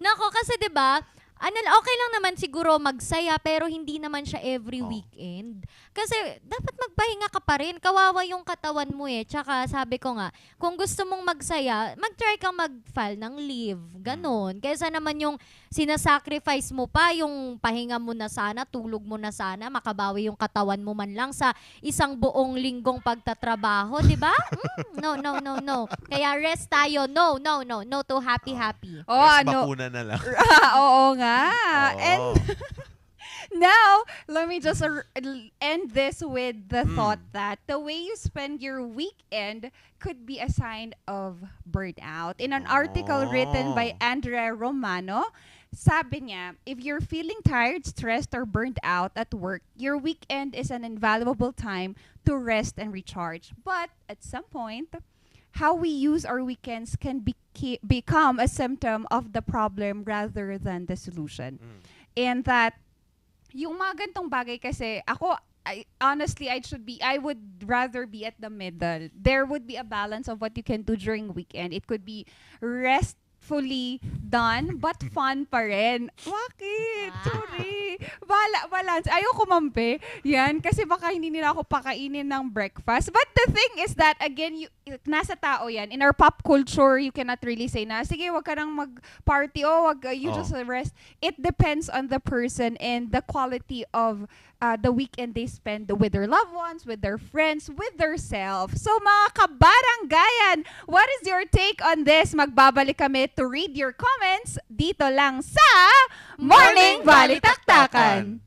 Nako, kasi 'di ba? okay lang naman siguro magsaya pero hindi naman siya every weekend. Kasi dapat magpahinga ka pa rin. Kawawa yung katawan mo eh. Tsaka sabi ko nga, kung gusto mong magsaya, mag-try kang mag-file ng leave. Ganon. Kaysa naman yung sinasacrifice mo pa, yung pahinga mo na sana, tulog mo na sana, makabawi yung katawan mo man lang sa isang buong linggong pagtatrabaho, di ba? No. Kaya rest tayo. No to happy. Bakuna na lang. Oo nga. Oo. And now, let me just end this with the thought that the way you spend your weekend could be a sign of burnout. In an article written by Andrea Romano, sabi niya, if you're feeling tired, stressed, or burnt out at work, your weekend is an invaluable time to rest and recharge. But at some point, how we use our weekends can become a symptom of the problem rather than the solution. And that, yung mga gantong bagay kasi, honestly, I would rather be at the middle. There would be a balance of what you can do during weekend. It could be restfully done, but fun pa rin. Bakit? Sorry. Balance. Ayoko kumampi. Yan. Kasi baka hindi nila ako pakainin ng breakfast. But the thing is that, again, nasa tao yan. In our pop culture, you cannot really say na, sige, wag ka nang mag-party you just rest. It depends on the person and the quality of the weekend they spend with their loved ones, with their friends, with their self. So mga kabaranggayan, what is your take on this? Magbabalik kami to read your comments dito lang sa Morning Balitaktakan.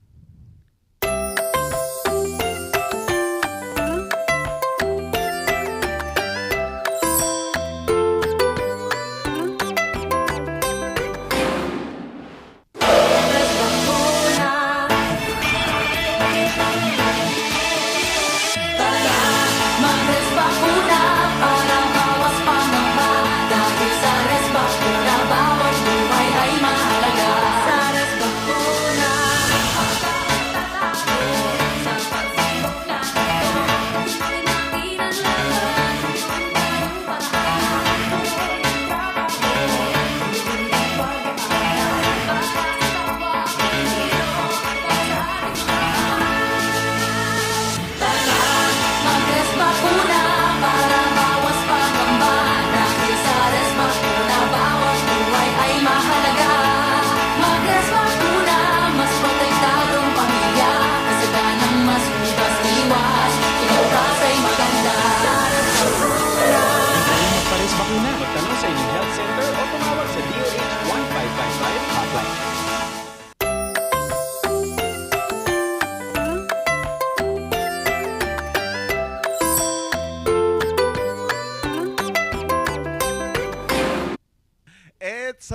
Magtanong sa inyong health center o tumawag sa DOH 1555 hotline. It's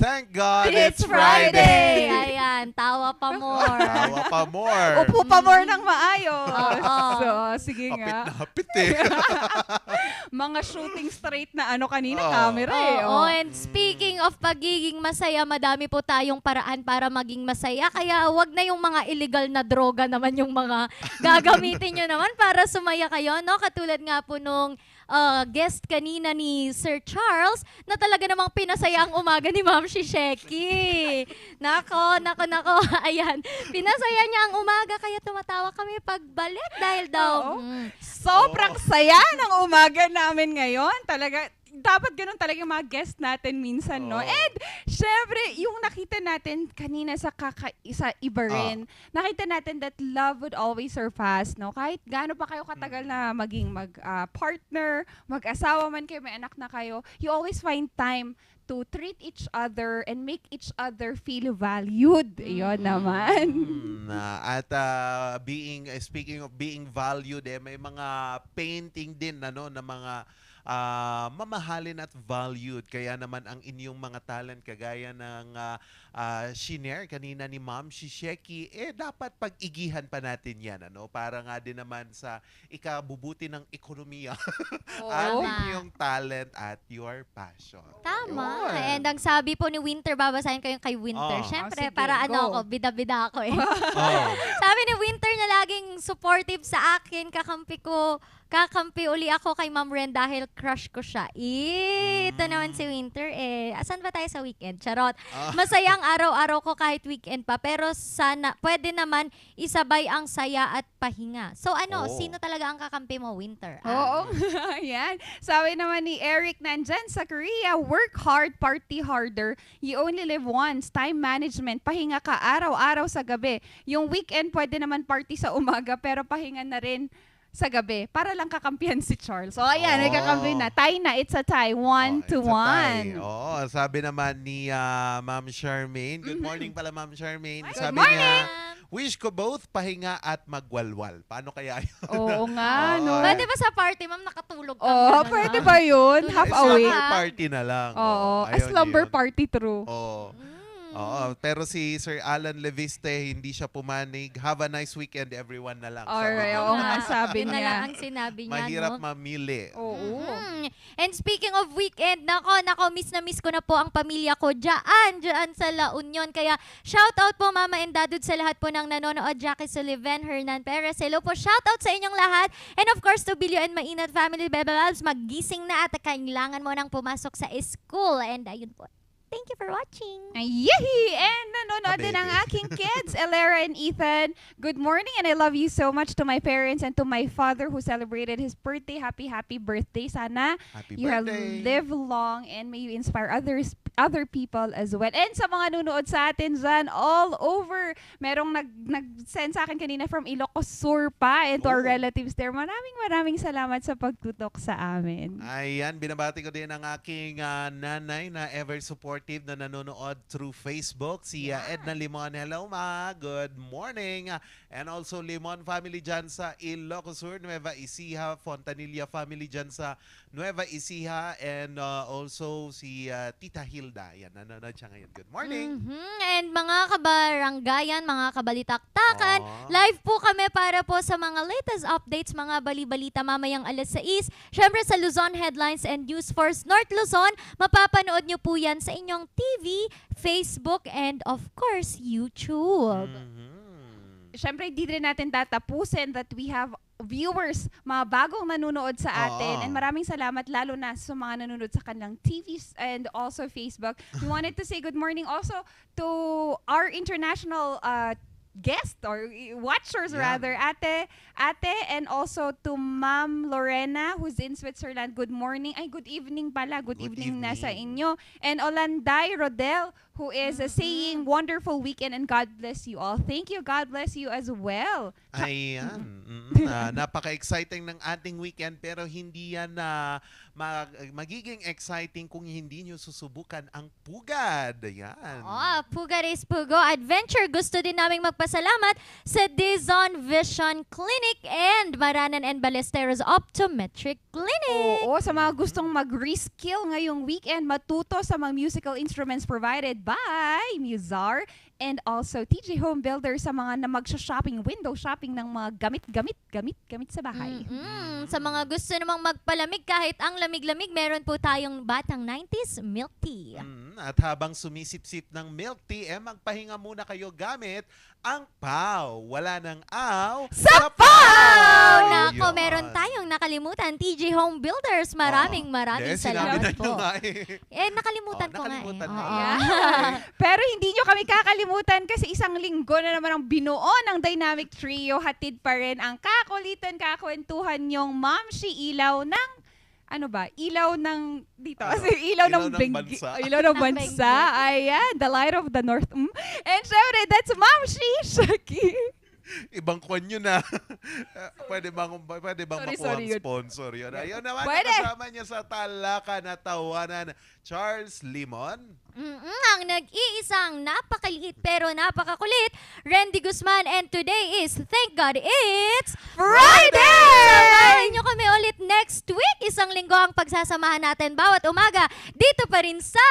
thank God It's it's Friday. Ayan, tawa pa more. Tawa pa more. Upo pa more ng maayos. Oo. So, sige nga. Hapit eh. Mga shooting straight na kanina, Oo. camera eh. Oo, and speaking of pagiging masaya, madami po tayong paraan para maging masaya. Kaya wag na yung mga illegal na droga naman yung mga gagamitin nyo naman para sumaya kayo, no? Katulad nga po nung guest kanina ni Sir Charles na talaga namang pinasaya ang umaga ni Ma'am Shisheki. Nako. Ayan. Pinasaya niya ang umaga kaya tumatawa kami pagbalik dahil daw. Sobrang saya ng umaga namin ngayon. Talaga, dapat ganun talaga yung mga guest natin minsan, no? And, syempre, yung nakita natin kanina sa iba rin, nakita natin that love would always surpass, no? Kahit gaano pa kayo katagal na maging partner, mag-asawa man kayo, may anak na kayo, you always find time to treat each other and make each other feel valued. Yun naman. At speaking of being valued, may mga painting din na mga mamahalin at valued. Kaya naman ang inyong mga talent kagaya ng shinare kanina ni Ma'am Shisheki, dapat pag-igihan pa natin yan, para nga din naman sa ikabubuti ng ekonomiya ang inyong talent at your passion. Tama. Yun. And ang sabi po ni Winter, babasahin ko yung kay Winter. Siyempre, sige, para go. bida-bida ako eh. Sabi ni Winter na laging supportive sa akin, kakampi ko kakampi uli ako kay Ma'am Ren dahil crush ko siya. Ito naman si Winter eh. Asan ba tayo sa weekend? Charot. Masayang araw-araw ko kahit weekend pa. Pero sana, pwede naman isabay ang saya at pahinga. So sino talaga ang kakampi mo, Winter? Oo, yan. Sabi naman ni Eric nandyan sa Korea, work hard, party harder. You only live once. Time management. Pahinga ka araw-araw sa gabi. Yung weekend pwede naman party sa umaga pero pahinga na rin sa gabi para lang kakampihan si Charles. So ayan, may kakampi na. Tie na, it's a tie. 1-1. Oo, sabi naman ni Ma'am Charmaine. Good morning pala, Ma'am Charmaine. Sabi morning! niya, wish ko both pahinga at magwalwal. Paano kaya yun? Oo nga, no? Pwede ba sa party, ma'am, nakatulog ka? Oo, pwede ba yun? Half awake? Slumber party na lang. Oo, a ayun slumber yun. party true. Oo. Oo, pero si Sir Alan Leviste, hindi siya pumanig. Have a nice weekend, everyone na lang. Alright, oo nga, sabi Yun na lang niya. ang sinabi niya, Mahirap no? mamili. Oo. And speaking of weekend, nako, miss na miss ko na po ang pamilya ko dyan sa La Union. Kaya shout out po Mama and Dadud sa lahat po ng nanonood. Jackie Sullivan, Hernan Perez. Hello po, shout out sa inyong lahat. And of course, to Bilyo and Mainat family, Bebe Labs, magising na at kailangan mo nang pumasok sa school. And ayun po. Thank you for watching. Yay! And nanonood din ang aking kids, Elera and Ethan. Good morning and I love you so much to my parents and to my father who celebrated his birthday. Happy birthday. Sana you have live long and may you inspire other people as well. And sa mga nunood sa atin dyan, all over, merong nag-send sa akin kanina from Ilocos Sur pa and to our relatives there. Maraming salamat sa pagtutok sa amin. Ayan, binabati ko din ang aking nanay na ever supportive na nanonood through Facebook. Si Edna Limon. Hello, ma. Good morning. And also Limon family dyan sa Ilocos Sur, Nueva Ecija, Fontanilla family dyan sa Nueva Ecija, and also si Tita Hilda. Yan, nanonood siya ngayon. Good morning. And mga kabaranggayan, mga kabalitaktakan, live po kami para po sa mga latest updates, mga bali-balita mamayang alas 6. Syempre sa Luzon Headlines and News Force North Luzon, mapapanood nyo po yan sa inyong TV, Facebook, and of course, YouTube. Syempre, di rin natin tatapusin that we have viewers, mga bagong nanonood sa atin. And maraming salamat lalo na sa mga nanonood sa kanilang TVs and also Facebook. We wanted to say good morning also to our international guest or watchers rather, ate, and also to Ma'am Lorena who's in Switzerland. Good morning. Ay, good evening pala. Good evening na sa inyo. And Olanday Rodel who is saying wonderful weekend and God bless you all. Thank you. God bless you as well. Ayan. Napaka-exciting ng ating weekend pero hindi yan magiging exciting kung hindi nyo susubukan ang pugad. Ayan. Pugad is Pugo Adventure. Gusto din naming magpasalamat sa Dizon Vision Clinic and Maranan and Ballesteros Optometric Clinic. Oo, sa mga gustong mag-reskill ngayong weekend, matuto sa mga musical instruments provided by Muzar and also TJ Home Builder sa mga na magsha-shopping, window shopping ng mga gamit sa bahay. Sa mga gusto namang magpalamig kahit ang lamig-lamig, meron po tayong batang 90s milk tea. At habang sumisip-sip ng milk tea, magpahinga muna kayo gamit ang PAW. Wala nang aw sa PAW! Nako, meron tayong nakalimutan. TJ Home Builders, maraming salamat po. Nakalimutan ko nga Pero hindi nyo kami kakalimutan kasi isang linggo na naman ang binuo ng Dynamic Trio. Hatid pa rin ang kakulitan, kakwentuhan yung Mamshi Ilaw ng ilaw ng dito. Kasi ilaw ng bansa. Ilaw ng bansa. Ayan, the light of the north. And syempre, that's Mamshi Shaki. Ibang kwan yun na. Pwede bang makuha ang sponsor yun? Ayun naman, kasama niya sa Talaka na Tawanan, Charles Limon. Ang nag-iisang napakaliit pero napakakulit, Randy Guzman, and today is, thank God, it's Friday! Samahan nyo kami ulit next week. Isang linggo ang pagsasamahan natin bawat umaga dito pa rin sa